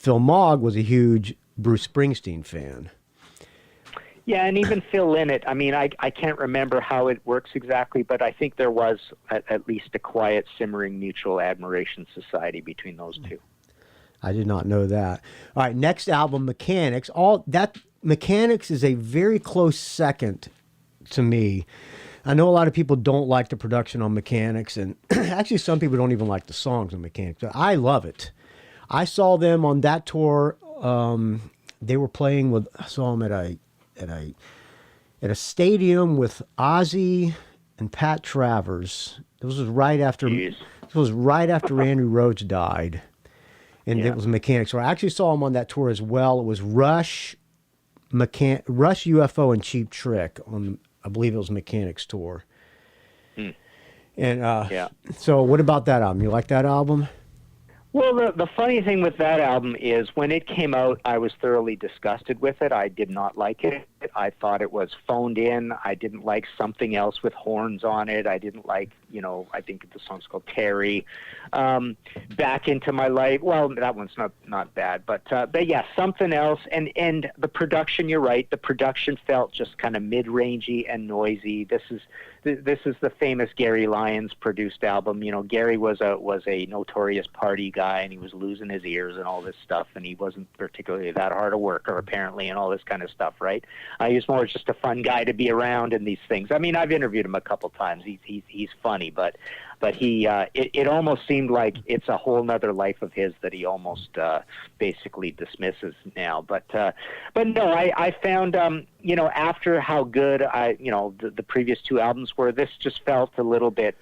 Speaker 3: Mogg was a huge Bruce Springsteen fan.
Speaker 5: Yeah, and even Phil Lynott, I mean, I can't remember how it works exactly, but I think there was at least a quiet, simmering mutual admiration society between those two.
Speaker 3: I did not know that. All right, next album, Mechanics. Mechanics is a very close second to me. I know a lot of people don't like the production on Mechanics, and actually some people don't even like the songs on Mechanics. I love it. I saw them on that tour. They were playing I saw them at a stadium with Ozzy, and Pat Travers. This was right after.
Speaker 5: Jeez.
Speaker 3: This was right after Andrew Rhodes died, and it was Mechanics. So I actually saw him on that tour as well. It was Rush, Rush UFO, and Cheap Trick on. I believe it was Mechanics tour. And so what about that album? You like that album?
Speaker 5: Well, the funny thing with that album is when it came out, I was thoroughly disgusted with it. I did not like it. I thought it was phoned in. I didn't like Something Else with horns on it. I didn't like, I think the song's called Terry. Back Into My Life. Well, that one's not bad. But yeah, Something Else. And the production, you're right, the production felt just kind of mid-rangey and noisy. This is the famous Gary Lyons produced album. Gary was a notorious party guy, and he was losing his ears and all this stuff, and he wasn't particularly that hard a worker apparently, and all this kind of stuff, right? He was more just a fun guy to be around in these things. I mean, I've interviewed him a couple times. He's funny, but he it almost seemed like it's a whole nother life of his that he almost basically dismisses now. But no, I found after how good the previous two albums were, this just felt a little bit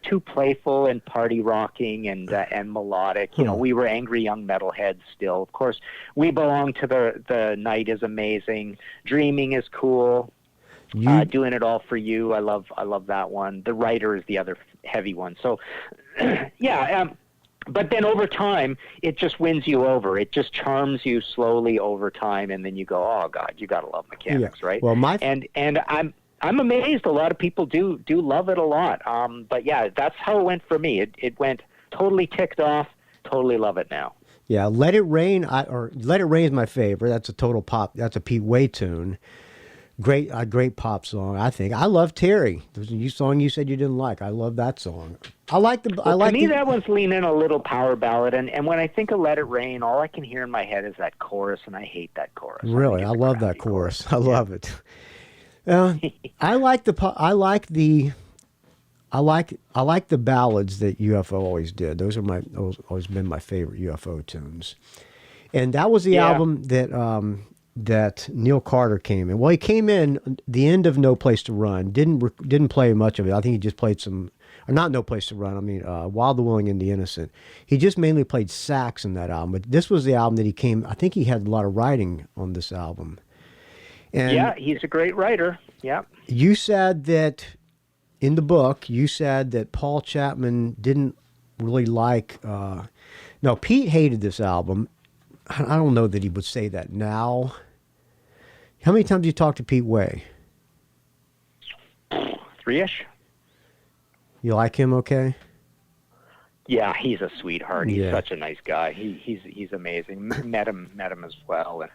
Speaker 5: too playful and party rocking and melodic. We were angry young metalheads still. Of course, We Belong to the Night is amazing. Dreaming is cool. Doing It All for You, I love that one. The Writer is the other heavy one. So, but then over time, it just wins you over. It just charms you slowly over time, and then you go, oh God, you gotta love Mechanics, right?
Speaker 3: Well,
Speaker 5: and I'm amazed. A lot of people do love it a lot. But yeah, that's how it went for me. It went totally ticked off. Totally love it now.
Speaker 3: Yeah, Let It Rain, Let It Rain is my favorite. That's a total pop. That's a Pete Way tune. Great pop song, I think. I love Terry. There's a song you said you didn't like. I love that song. To me, that one's leaning a little power ballad, and when I think of Let It Rain, all I can hear in my head is that chorus, and I hate that chorus. Really, I love that chorus. I love it. I like the ballads that UFO always did. Those always been my favorite UFO tunes, and that was the album that Neil Carter came in. Well, he came in the end of No Place to Run. Didn't play much of it. I think he just played some, or not No Place to Run. I mean, Wild the Willing and the Innocent. He just mainly played sax in that album. But this was the album that he came. I think he had a lot of writing on this album. And
Speaker 5: yeah, he's a great writer. Yeah. You
Speaker 3: said that in the book. You said that Paul Chapman didn't really like. No, Pete hated this album. I don't know that he would say that now. How many times did you talk to Pete Way?
Speaker 5: 3-ish.
Speaker 3: You like him okay?
Speaker 5: Yeah, he's a sweetheart. He's such a nice guy. He's amazing. Met him as well. And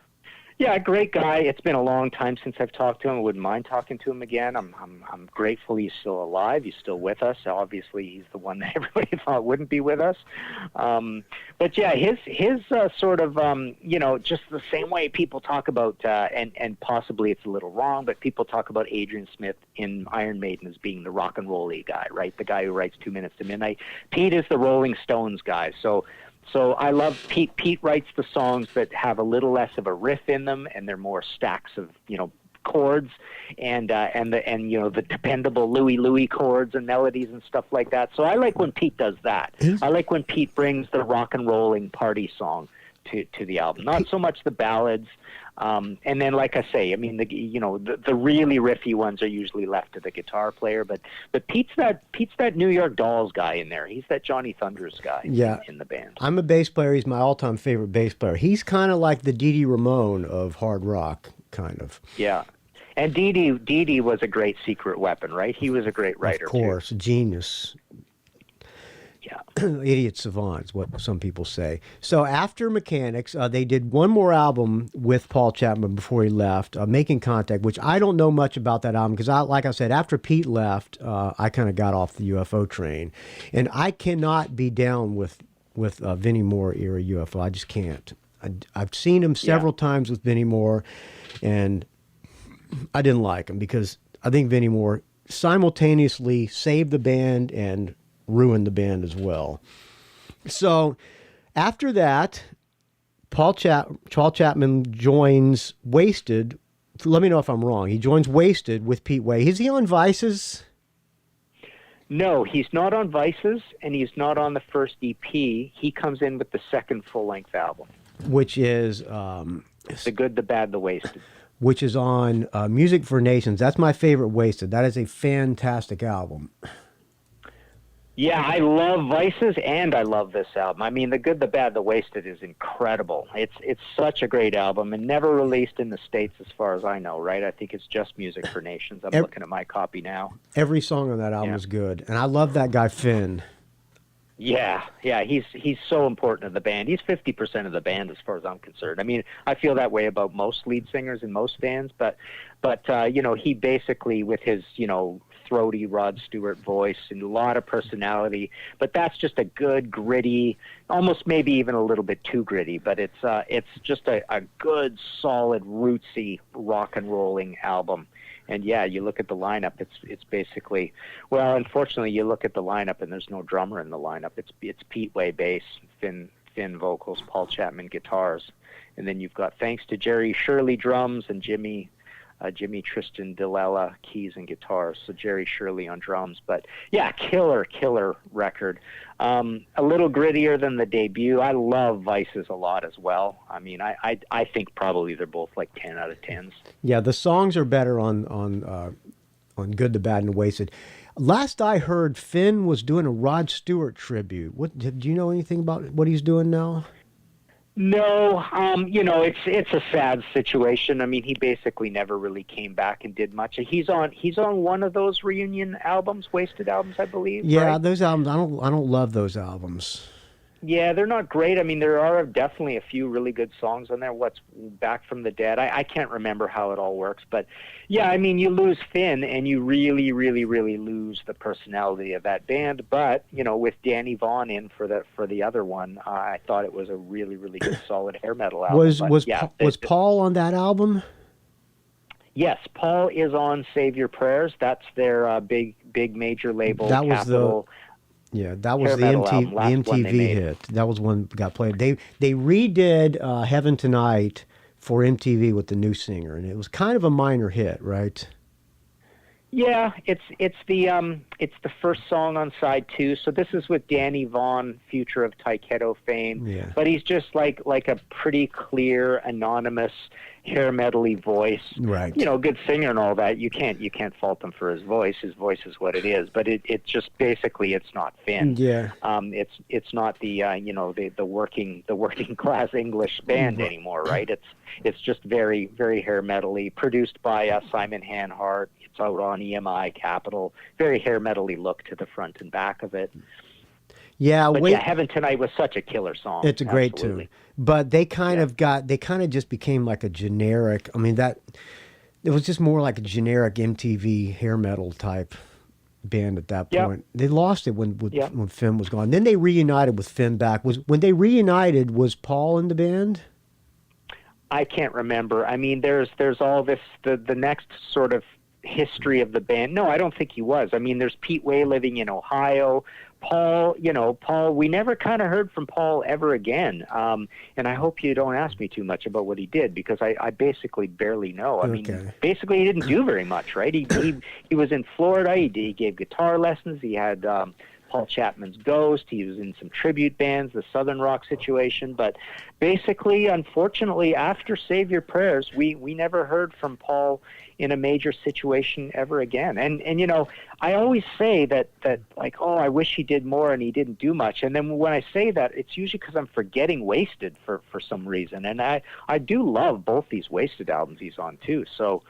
Speaker 5: yeah, great guy. It's been a long time since I've talked to him. I wouldn't mind talking to him again. I'm grateful he's still alive. He's still with us. Obviously, he's the one that everybody thought wouldn't be with us. But yeah, his sort of just the same way people talk about and possibly it's a little wrong, but people talk about Adrian Smith in Iron Maiden as being the rock and roll-y guy, right? The guy who writes 2 Minutes to Midnight. Pete is the Rolling Stones guy. So I love Pete. Pete writes the songs that have a little less of a riff in them, and they're more stacks of chords and the dependable Louie chords and melodies and stuff like that. So I like when Pete does that. I like when Pete brings the rock and rolling party song to the album. Not so much the ballads. And then, like I say, I mean, the really riffy ones are usually left to the guitar player, but Pete's that New York Dolls guy in there. He's that Johnny Thunders guy in the band.
Speaker 3: I'm a bass player. He's my all-time favorite bass player. He's kind of like the Dee Dee Ramone of hard rock, kind of.
Speaker 5: Yeah. And Dee Dee was a great secret weapon, right? He was a great writer,
Speaker 3: of course,
Speaker 5: too.
Speaker 3: Genius.
Speaker 5: Yeah.
Speaker 3: Idiot savants, what some people say. So after Mechanics, they did one more album with Paul Chapman before he left, Making Contact, which I don't know much about that album because, like I said, after Pete left, I kind of got off the UFO train. And I cannot be down with Vinnie Moore era UFO. I just can't. I've seen him several times with Vinnie Moore, and I didn't like him because I think Vinnie Moore simultaneously saved the band and ruined the band as well. So after that, Paul Chapman joins Wasted. Let me know if I'm wrong. He joins Wasted with Pete Way. Is he on Vices?
Speaker 5: No, he's not on Vices, and he's not on the first EP. He comes in with the second full-length album,
Speaker 3: which is
Speaker 5: The Good, the Bad, the Wasted.
Speaker 3: Which is on Music for Nations. That's my favorite Wasted. That is a fantastic album.
Speaker 5: Yeah, I love Vices, and I love this album. I mean, The Good, the Bad, the Wasted is incredible. It's such a great album, and never released in the States as far as I know, right? I think it's just Music for Nations. I'm looking at my copy now.
Speaker 3: Every song on that album is good, and I love that guy, Finn.
Speaker 5: Yeah, he's so important to the band. He's 50% of the band as far as I'm concerned. I mean, I feel that way about most lead singers in most bands, but he basically, with his, throaty Rod Stewart voice and a lot of personality, but that's just a good, gritty, almost maybe even a little bit too gritty, but it's just a good, solid, rootsy, rock and rolling album. And yeah, you look at the lineup, it's basically, well, unfortunately, you look at the lineup and there's no drummer in the lineup. It's Pete Way bass, Finn vocals, Paul Chapman guitars, and then you've got, thanks to Jerry Shirley drums and Jimmy Tristan Dillella keys and guitars, so Jerry Shirley on drums. But yeah, killer record. A little grittier than the debut. I love Vices a lot as well. I mean, I think probably they're both like 10 out of 10s. Yeah,
Speaker 3: the songs are better on Good, the Bad, and Wasted. Last I heard, Finn was doing a Rod Stewart tribute. Do you know anything about what he's doing now?
Speaker 5: No, it's a sad situation. I mean, he basically never really came back and did much. He's on one of those reunion albums, Wasted albums, I believe.
Speaker 3: Yeah,
Speaker 5: right?
Speaker 3: Those albums, I don't love those albums.
Speaker 5: Yeah, they're not great. I mean, there are definitely a few really good songs on there. What's Back from the Dead? I can't remember how it all works, but yeah, I mean, you lose Finn, and you really, really, really lose the personality of that band. But with Danny Vaughan in for the other one, I thought it was a really, really good, solid hair metal album.
Speaker 3: Was Paul on that album?
Speaker 5: Yes, Paul is on Save Your Prayers. That's their big major label.
Speaker 3: That was
Speaker 5: Capitol.
Speaker 3: That was the MTV hit. That was one that got played. They redid Heaven Tonight for MTV with the new singer, and it was kind of a minor hit, right?
Speaker 5: Yeah, it's the first song on side 2. So this is with Danny Vaughan, future of Taiketo fame.
Speaker 3: Yeah.
Speaker 5: But he's just like a pretty clear, anonymous, hair metal-y voice.
Speaker 3: Right.
Speaker 5: Good singer and all that. You can't fault him for his voice. His voice is what it is. But it just basically, it's not Finn.
Speaker 3: Yeah.
Speaker 5: It's not the working class English band anymore, right? It's just very, very hair metal-y, produced by Simon Hanhart. It's out on EMI Capitol. Very hair metal-y look to the front and back of it.
Speaker 3: Yeah,
Speaker 5: but Heaven Tonight was such a killer song.
Speaker 3: It's a great tune. But they kind of just became like a generic. I mean, it was just more like a generic MTV hair metal type band at that point. They lost it when Finn was gone. Then they reunited with Finn back. When they reunited, was Paul in the band?
Speaker 5: I can't remember. I mean, there's all this the next sort of history of the band. No, I don't think he was. I mean, there's Pete Way living in Ohio. Paul, we never kind of heard from Paul ever again. And I hope you don't ask me too much about what he did, because I basically barely know. I mean, basically he didn't do very much, right? He was in Florida. He gave guitar lessons. He had Paul Chapman's Ghost. He was in some tribute bands, the Southern Rock situation. But basically, unfortunately, after Save Your Prayers, we never heard from Paul in a major situation ever again. And I always say that like, oh, I wish he did more and he didn't do much. And then when I say that, it's usually because I'm forgetting Wasted for some reason. And I do love both these Wasted albums he's on too. So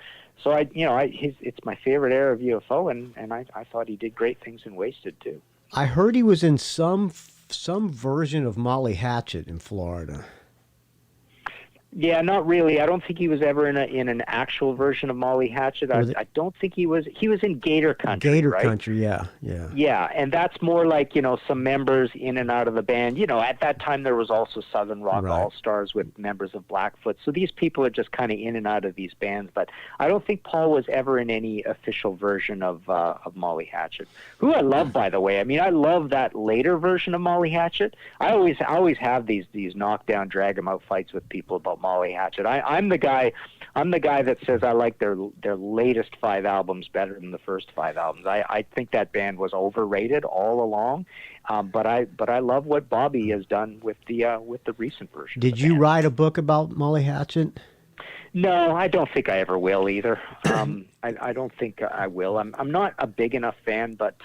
Speaker 5: it's my favorite era of UFO, and I thought he did great things in Wasted too.
Speaker 3: I heard he was in some version of Molly Hatchet in Florida.
Speaker 5: Yeah, not really. I don't think he was ever in an actual version of Molly Hatchet. I don't think he was. He was in Gator Country.
Speaker 3: Gator
Speaker 5: right?
Speaker 3: Country, yeah.
Speaker 5: Yeah, and that's more like some members in and out of the band. At that time there was also Southern Rock All-Stars with members of Blackfoot. So these people are just kind of in and out of these bands. But I don't think Paul was ever in any official version of Molly Hatchet, who I love, by the way. I mean, I love that later version of Molly Hatchet. I always have these knockdown, drag 'em out fights with people about Molly Hatchet. I'm the guy that says I like their latest 5 albums better than the first 5 albums. I think that band was overrated all along, but I love what Bobby has done with the recent version.
Speaker 3: Did you write a book about Molly Hatchet?
Speaker 5: No, I don't think I ever will either. I don't think I will. I'm not a big enough fan, but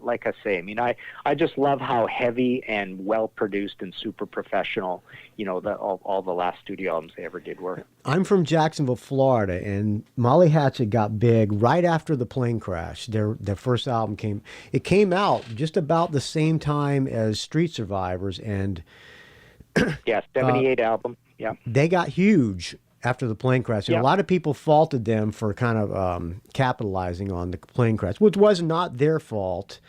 Speaker 5: like I say, I mean, I just love how heavy and well produced and super professional, all the last studio albums they ever did were.
Speaker 3: I'm from Jacksonville, Florida, and Molly Hatchet got big right after the plane crash. Their first album came out just about the same time as Street Survivors, and
Speaker 5: yeah, 78 album. Yeah,
Speaker 3: they got huge after the plane crash. And a lot of people faulted them for kind of capitalizing on the plane crash, which was not their fault.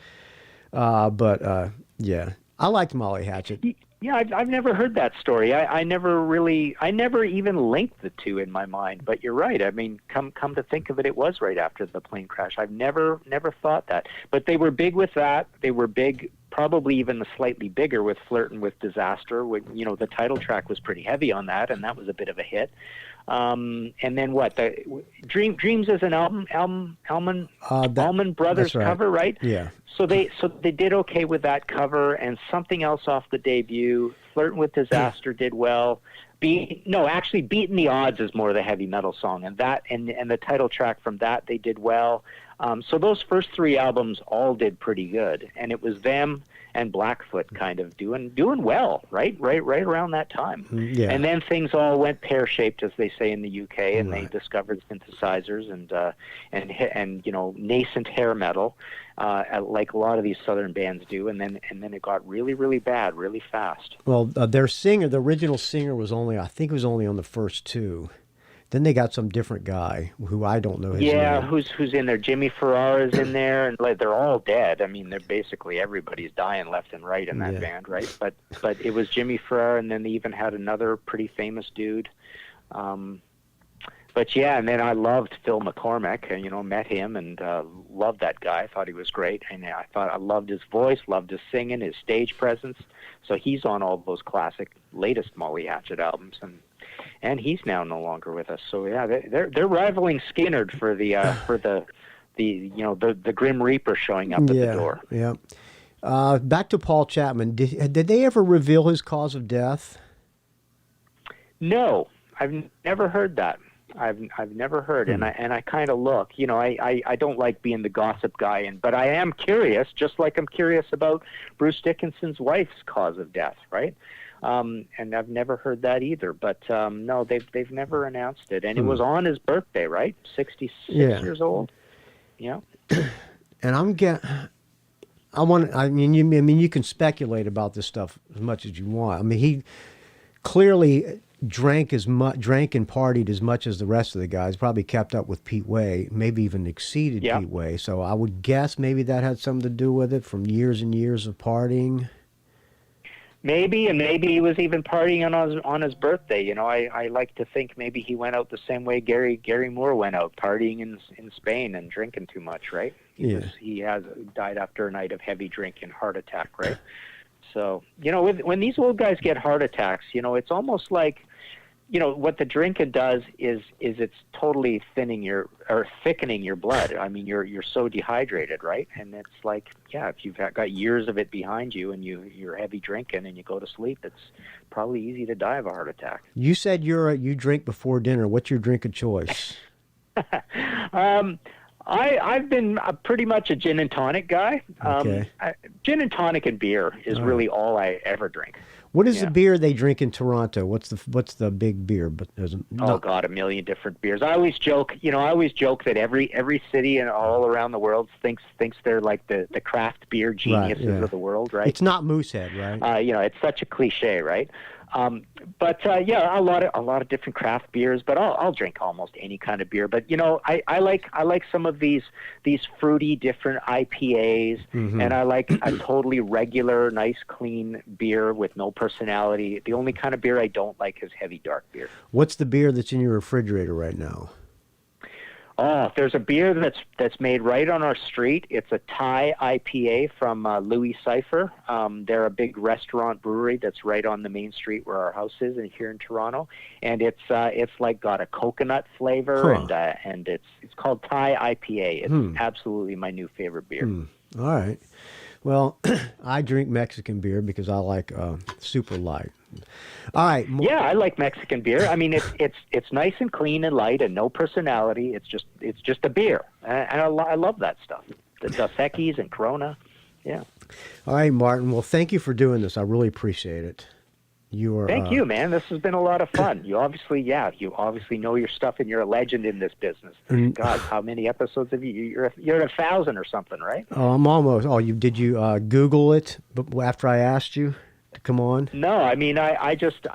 Speaker 3: But I liked Molly Hatchet.
Speaker 5: Yeah, I've never heard that story. I never even linked the two in my mind. But you're right. I mean, come to think of it, it was right after the plane crash. I've never thought that. But they were big with that. They were big, probably even slightly bigger with Flirtin' with Disaster. When, the title track was pretty heavy on that, and that was a bit of a hit. And then what? The Dreams is an Allman Brothers cover, right?
Speaker 3: Yeah.
Speaker 5: So they did okay with that cover, and something else off the debut. Flirtin' with Disaster did well. Beating the Odds is more the heavy metal song, and that and the title track from that they did well. So those first 3 albums all did pretty good, and it was them and Blackfoot kind of doing well, right around that time.
Speaker 3: Yeah.
Speaker 5: And then things all went pear-shaped, as they say in the UK, and they discovered synthesizers and nascent hair metal, like a lot of these southern bands do, and then it got really, really bad really fast.
Speaker 3: Well, their singer, the original singer, was only on the first 2. Then they got some different guy who I don't know his name.
Speaker 5: Yeah, who's in there? Jimmy Ferrara is in there, and they're all dead. I mean, they're basically everybody's dying left and right in that band, right? But it was Jimmy Ferrara, and then they even had another pretty famous dude. But yeah, and then I loved Phil McCormick, and met him and loved that guy. I thought he was great, and I loved his voice, loved his singing, his stage presence. So he's on all those classic latest Molly Hatchet albums, and he's now no longer with us. So yeah, they're rivaling Skinnerd for the Grim Reaper showing up at the door.
Speaker 3: Yeah. Back to Paul Chapman. Did they ever reveal his cause of death?
Speaker 5: No, I've never heard that. I've never heard, and I kind of look. I don't like being the gossip guy, but I am curious, just like I'm curious about Bruce Dickinson's wife's cause of death, right? And I've never heard that either. But no, they've never announced it, and it was on his birthday, right? 66 years old. Yeah.
Speaker 3: And you can speculate about this stuff as much as you want. I mean, he clearly drank and partied as much as the rest of the guys. Probably kept up with Pete Way, maybe even exceeded Pete Way. So I would guess maybe that had something to do with it, from years and years of partying.
Speaker 5: Maybe, and maybe he was even partying on his birthday. I like to think maybe he went out the same way Gary Moore went out, partying in Spain and drinking too much, right? He has died after a night of heavy drink and heart attack, right? So, when these old guys get heart attacks, it's almost like, what the drinking does is it's totally thickening your blood. I mean, you're so dehydrated, right? And it's like, if you've got years of it behind you and you're heavy drinking and you go to sleep, it's probably easy to die of a heart attack.
Speaker 3: You said you drink before dinner. What's your drink of choice?
Speaker 5: I've been pretty much a gin and tonic guy.
Speaker 3: Okay.
Speaker 5: Gin and tonic and beer is really all I ever drink.
Speaker 3: What is the beer they drink in Toronto? What's the big beer? But
Speaker 5: oh God, a million different beers. I always joke that every city and all around the world thinks they're like the craft beer geniuses of the world, right?
Speaker 3: It's not Moosehead, right?
Speaker 5: It's such a cliche, right? But a lot of different craft beers, but I'll drink almost any kind of beer. But I like some of these fruity different IPAs, and I like a totally regular, nice, clean beer with no personality. The only kind of beer I don't like is heavy dark beer.
Speaker 3: What's the beer that's in your refrigerator right now?
Speaker 5: Oh, there's a beer that's made right on our street. It's a Thai IPA from Louis Cypher. They're a big restaurant brewery that's right on the main street where our house is, and here in Toronto. And it's like got a coconut flavor, and it's called Thai IPA. It's absolutely my new favorite beer.
Speaker 3: All right. Well, I drink Mexican beer because I like super light. All right.
Speaker 5: Yeah, I like Mexican beer. I mean, it's nice and clean and light and no personality. It's just a beer, and I love that stuff. The Dos Equis and Corona. Yeah.
Speaker 3: All right, Martin. Well, thank you for doing this. I really appreciate it.
Speaker 5: Thank you, man. This has been a lot of fun. You obviously know your stuff, and you're a legend in this business. God, how many episodes have you? You're at 1,000 or something, right?
Speaker 3: Oh, I'm almost. Oh, did you Google it after I asked you to come on?
Speaker 5: No, I mean, I just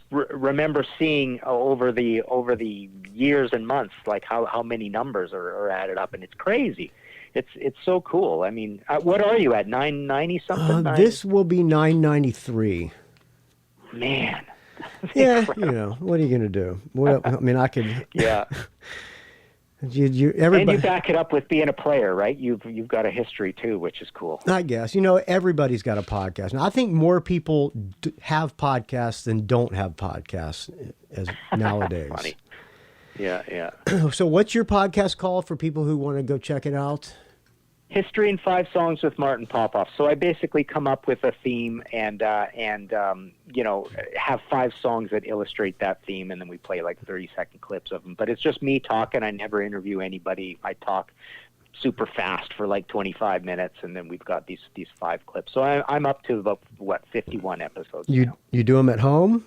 Speaker 5: remember seeing over the years and months, like how many numbers are added up, and it's crazy. It's so cool. I mean, what are you at? 990 something?
Speaker 3: This will be 993.
Speaker 5: Man.
Speaker 3: Yeah, what are you going to do? I mean, I could.
Speaker 5: Yeah.
Speaker 3: Everybody,
Speaker 5: and you back it up with being a player, right? You've got a history too, which is cool.
Speaker 3: I guess. Everybody's got a podcast. Now, I think more people have podcasts than don't have podcasts as nowadays.
Speaker 5: Funny. Yeah.
Speaker 3: So what's your podcast called for people who want to go check it out?
Speaker 5: History in 5 Songs with Martin Popoff. So I basically come up with a theme and have 5 songs that illustrate that theme, and then we play like 30-second clips of them. But it's just me talking. I never interview anybody. I talk super fast for like 25 minutes, and then we've got these 5 clips. So I'm up to about 51 episodes.
Speaker 3: You do them at home?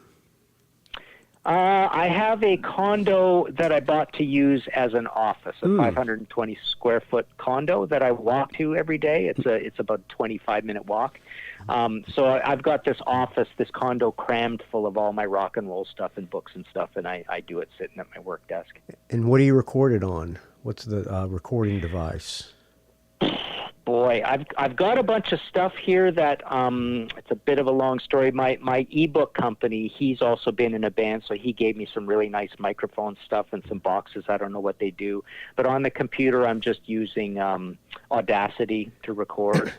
Speaker 5: I have a condo that I bought to use as an office, a 520 square foot condo that I walk to every day. It's about a 25-minute walk. So I've got this office, this condo crammed full of all my rock and roll stuff and books and stuff, and I do it sitting at my work desk. And
Speaker 3: what do you record it on? What's the recording device?
Speaker 5: Boy, I've got a bunch of stuff here that it's a bit of a long story. My ebook company, he's also been in a band, so he gave me some really nice microphone stuff and some boxes. I don't know what they do, but on the computer, I'm just using Audacity to record.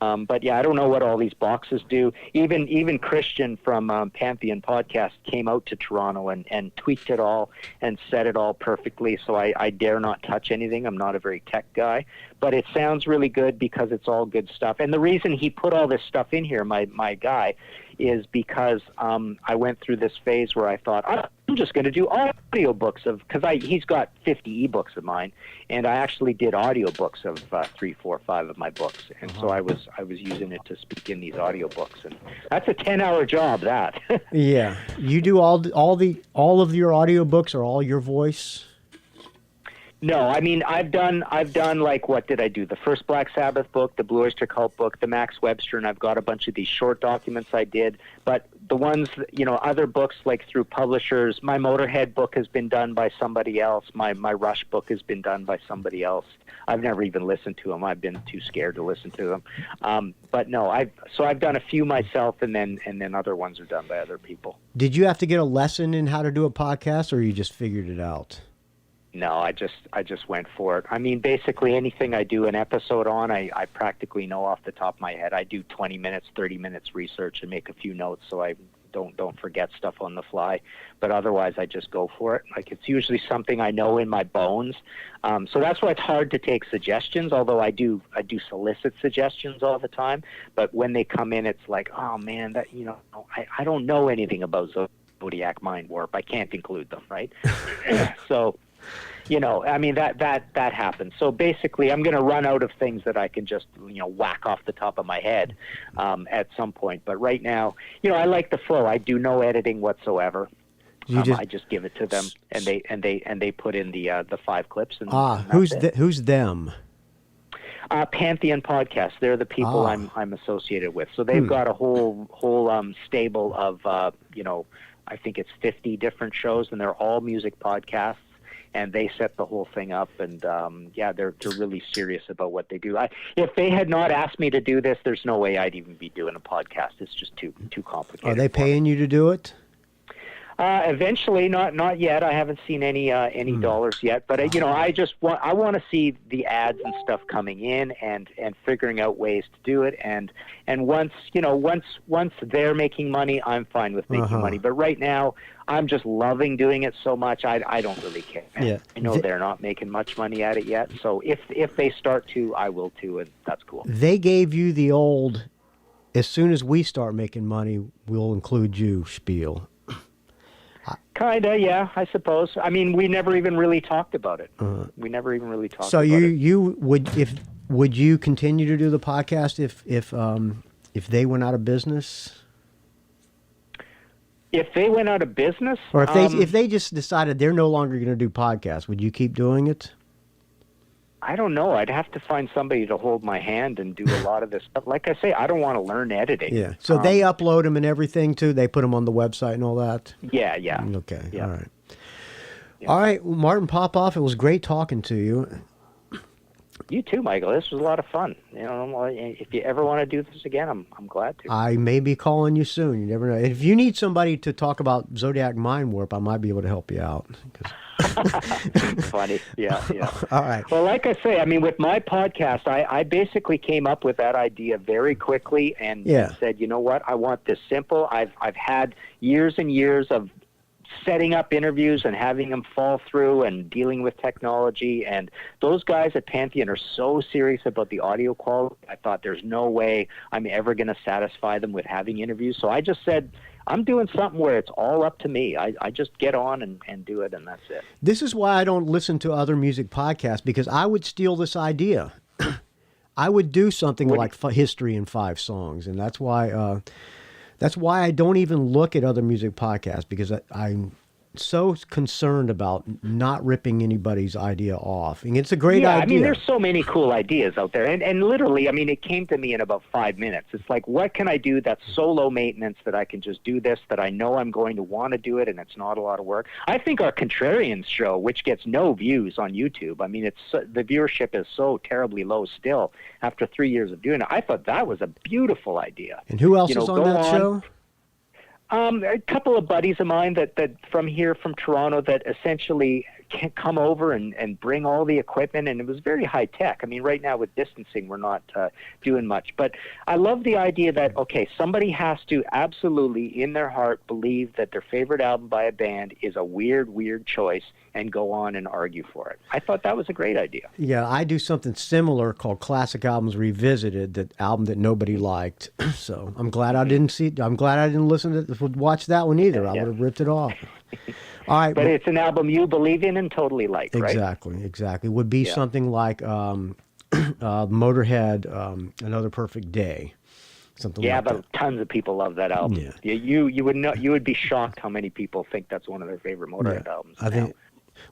Speaker 5: But yeah, I don't know what all these boxes do. Even Christian from Pantheon Podcast came out to Toronto and tweaked it all and set it all perfectly. So I dare not touch anything. I'm not a very tech guy, but it sounds really good because it's all good stuff. And the reason he put all this stuff in here, my guy, is because I went through this phase where I thought, I'm just going to do audiobooks because he's got 50 ebooks of mine, and I actually did audiobooks of 3, 4, 5 of my books, and so I was using it to speak in these audiobooks, and that's a 10-hour job. That.
Speaker 3: Yeah, you do all of your audiobooks are all your voice.
Speaker 5: No, I mean I've done like, what did I do? The first Black Sabbath book, the Blue Oyster Cult book, the Max Webster, and I've got a bunch of these short documents I did. But the ones, other books like through publishers, my Motorhead book has been done by somebody else. My Rush book has been done by somebody else. I've never even listened to them. I've been too scared to listen to them. But no, I've done a few myself, and then other ones are done by other people.
Speaker 3: Did you have to get a lesson in how to do a podcast, or you just figured it out?
Speaker 5: No, I just went for it. I mean, basically anything I do an episode on, I practically know off the top of my head. I do 20 minutes, 30 minutes research and make a few notes so I don't forget stuff on the fly. But otherwise, I just go for it. Like, it's usually something I know in my bones. So that's why it's hard to take suggestions, although I do solicit suggestions all the time. But when they come in, it's like, oh, man, that I don't know anything about Zodiac Mind Warp. I can't include them, right? So... I mean, that happens. So basically, I'm going to run out of things that I can just, whack off the top of my head at some point. But right now, I like the flow. I do no editing whatsoever. I just give it to them, and they put in the 5 clips. And
Speaker 3: who's them?
Speaker 5: Pantheon Podcast. They're the people I'm associated with. So they've got a whole stable of I think it's 50 different shows, and they're all music podcasts. And they set the whole thing up, and they're really serious about what they do. If they had not asked me to do this, there's no way I'd even be doing a podcast. It's just too complicated.
Speaker 3: Are they paying you to do it?
Speaker 5: Eventually, not yet. I haven't seen any dollars yet, but I want to see the ads and stuff coming in and figuring out ways to do it. And once they're making money, I'm fine with making money. But right now, I'm just loving doing it so much. I don't really care.
Speaker 3: Yeah.
Speaker 5: I know they're not making much money at it yet. So if they start to, I will too, and that's cool.
Speaker 3: They gave you the old, as soon as we start making money, we'll include you spiel.
Speaker 5: Kinda, yeah, I suppose. I mean, we never even really talked about it. We never even really talked.
Speaker 3: So
Speaker 5: about
Speaker 3: you would you continue to do the podcast if they went out of business?
Speaker 5: If they went out of business,
Speaker 3: or if they just decided they're no longer going to do podcasts, would you keep doing it?
Speaker 5: I don't know. I'd have to find somebody to hold my hand and do a lot of this stuff. Like I say, I don't want to learn editing.
Speaker 3: Yeah. So they upload them and everything too. They put them on the website and all that.
Speaker 5: Yeah.
Speaker 3: Okay.
Speaker 5: Yeah.
Speaker 3: All right.
Speaker 5: Yeah.
Speaker 3: All right, well, Martin Popoff. It was great talking to you.
Speaker 5: You too, Michael. This was a lot of fun. If you ever want to do this again, I'm glad to.
Speaker 3: I may be calling you soon. You never know. If you need somebody to talk about Zodiac Mind Warp, I might be able to help you out.
Speaker 5: Funny. Yeah.
Speaker 3: All right.
Speaker 5: Well, like I say, I mean, with my podcast, I basically came up with that idea very quickly and said, you know what? I want this simple. I've had years and years of setting up interviews and having them fall through and dealing with technology. And those guys at Pantheon are so serious about the audio quality. I thought there's no way I'm ever going to satisfy them with having interviews. So I just said, I'm doing something where it's all up to me. I just get on and do it, and that's it.
Speaker 3: This is why I don't listen to other music podcasts, because I would steal this idea. I would do something like History in 5 songs, and that's why I don't even look at other music podcasts, because I'm so concerned about not ripping anybody's idea off. And it's a great idea.
Speaker 5: I mean, there's so many cool ideas out there. And literally, I mean, it came to me in about 5 minutes. It's like, what can I do that's so low maintenance that I can just do this, that I know I'm going to want to do it, and it's not a lot of work? I think our Contrarians show, which gets no views on YouTube, I mean, the viewership is so terribly low still after 3 years of doing it. I thought that was a beautiful idea.
Speaker 3: And who else is on that show?
Speaker 5: A couple of buddies of mine that from here, from Toronto, that essentially can come over and bring all the equipment, and it was very high tech. I mean, right now with distancing, we're not doing much. But I love the idea that, okay, somebody has to absolutely, in their heart, believe that their favorite album by a band is a weird choice and go on and argue for it. I thought that was a great idea.
Speaker 3: Yeah, I do something similar called Classic Albums Revisited, that album that nobody liked. So I'm glad I didn't listen to watch that one either. I would have ripped it off. All right,
Speaker 5: but it's an album you believe in and totally like, right?
Speaker 3: Exactly. Would be something like Motorhead, Another Perfect Day. Something like that. But
Speaker 5: tons of people love that album. Yeah. You would be shocked how many people think that's one of their favorite Motorhead albums.
Speaker 3: I think.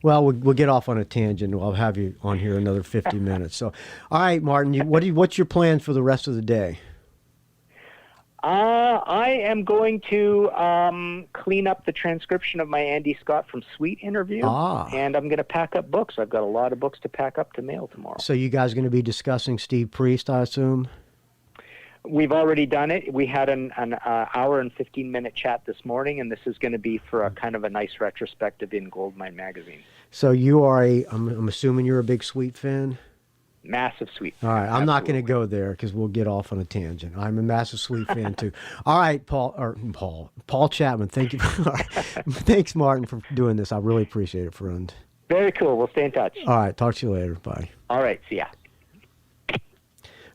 Speaker 3: Well, we'll get off on a tangent. I'll have you on here another 50 minutes. So, all right, Martin, what's your plan for the rest of the day?
Speaker 5: I am going to clean up the transcription of my Andy Scott from Sweet interview, and I'm going to pack up books. I've got a lot of books to pack up to mail tomorrow.
Speaker 3: So you guys are going to be discussing Steve Priest, I assume?
Speaker 5: We've already done it. We had an hour and 15-minute chat this morning, and this is going to be for a kind of a nice retrospective in Goldmine magazine.
Speaker 3: So you are I'm assuming you're a big Sweet fan?
Speaker 5: Massive Sweet fan.
Speaker 3: All right, I'm not going to go there because we'll get off on a tangent. I'm a massive Sweet fan too. All right, Paul Chapman. Thank you. Thanks, Martin, for doing this. I really appreciate it, friend.
Speaker 5: Very cool. We'll stay in touch.
Speaker 3: All right, talk to you later. Bye.
Speaker 5: All right, see ya.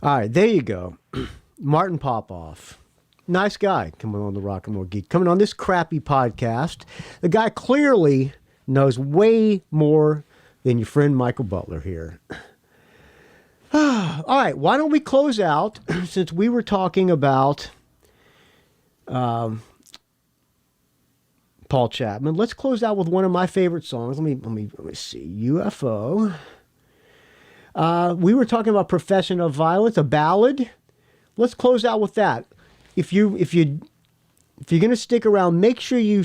Speaker 3: All right, there you go. Martin Popoff. Nice guy coming on the Rock and Roll Geek. Coming on this crappy podcast. The guy clearly knows way more than your friend Michael Butler here. All right, why don't we close out, since we were talking about Paul Chapman. Let's close out with one of my favorite songs. Let me see. UFO. We were talking about Profession of Violence, a ballad. Let's close out with that. If you're going to stick around, make sure you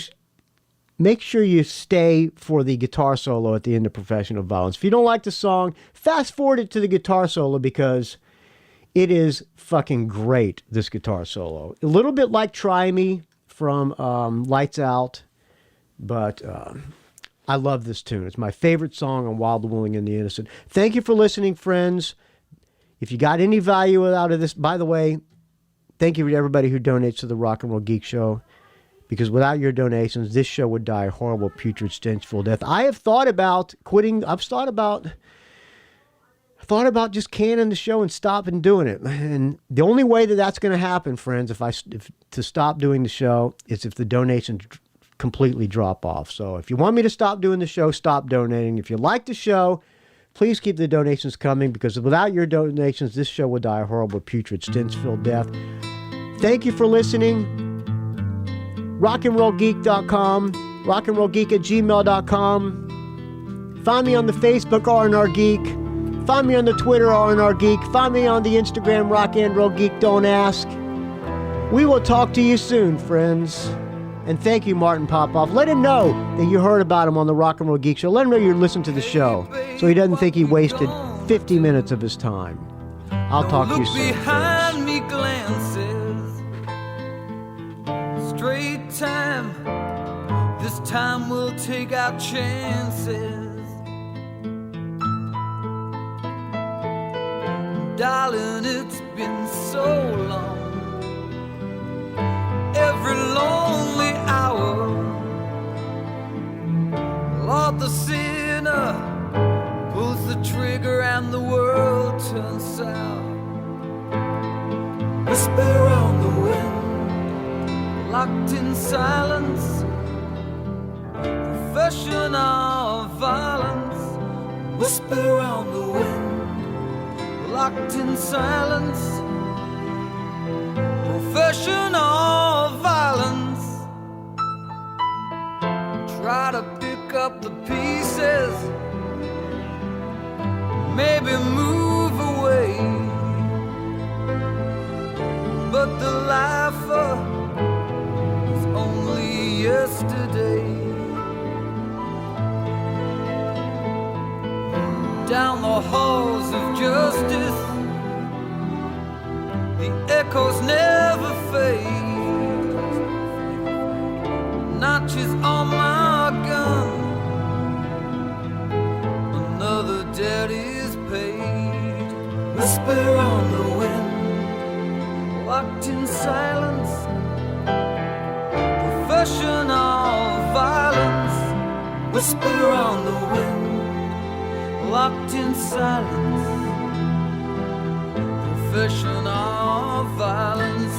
Speaker 3: stay for the guitar solo at the end of Profession of Violence. If you don't like the song, fast forward it to the guitar solo, because it is fucking great, this guitar solo. A little bit like Try Me from Lights Out, But I love this tune. It's my favorite song on Wild, the Willing, and the Innocent. Thank you for listening, friends. If you got any value out of this, by the way, thank you to everybody who donates to the Rock and Roll Geek Show, because without your donations, this show would die a horrible, putrid, stenchful death. I have thought about quitting. I've thought about just canning the show and stopping doing it. And the only way that that's going to happen, friends, if to stop doing the show, is if the donations completely drop off. So if you want me to stop doing the show, stop donating. If you like the show, please keep the donations coming, because without your donations, this show would die a horrible, putrid, stench-filled death. Thank you for listening. rockandrollgeek.com, rockandrollgeek@gmail.com. Find me on the Facebook, R&R Geek. Find me on the Twitter, R&R Geek. Find me on the Instagram, Rock and Roll Geek. Don't ask. We will talk to you soon, friends. And thank you, Martin Popoff. Let him know that you heard about him on the Rock and Roll Geek Show. Let him know you listened to the show, so he doesn't think he wasted 50 minutes of his time. I'll talk to you soon, friends.
Speaker 6: Behind me glances, straight time. This time we'll take our chances. Darling, it's been so long. Every lonely hour, Lord, the sinner pulls the trigger and the world turns sour. Whisper on the wind, locked in silence, professional violence. Whisper on the wind, locked in silence, professional violence. Try to pick up the pieces, maybe move away, but the lifer is only yesterday. Down the halls of justice, the echoes never fade. Notches on my gun, another debt is paid. Whisper on the wind, locked in silence, professional violence. Whisper on the wind, locked in silence, professional violence.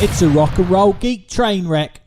Speaker 7: It's a rock and roll geek train wreck.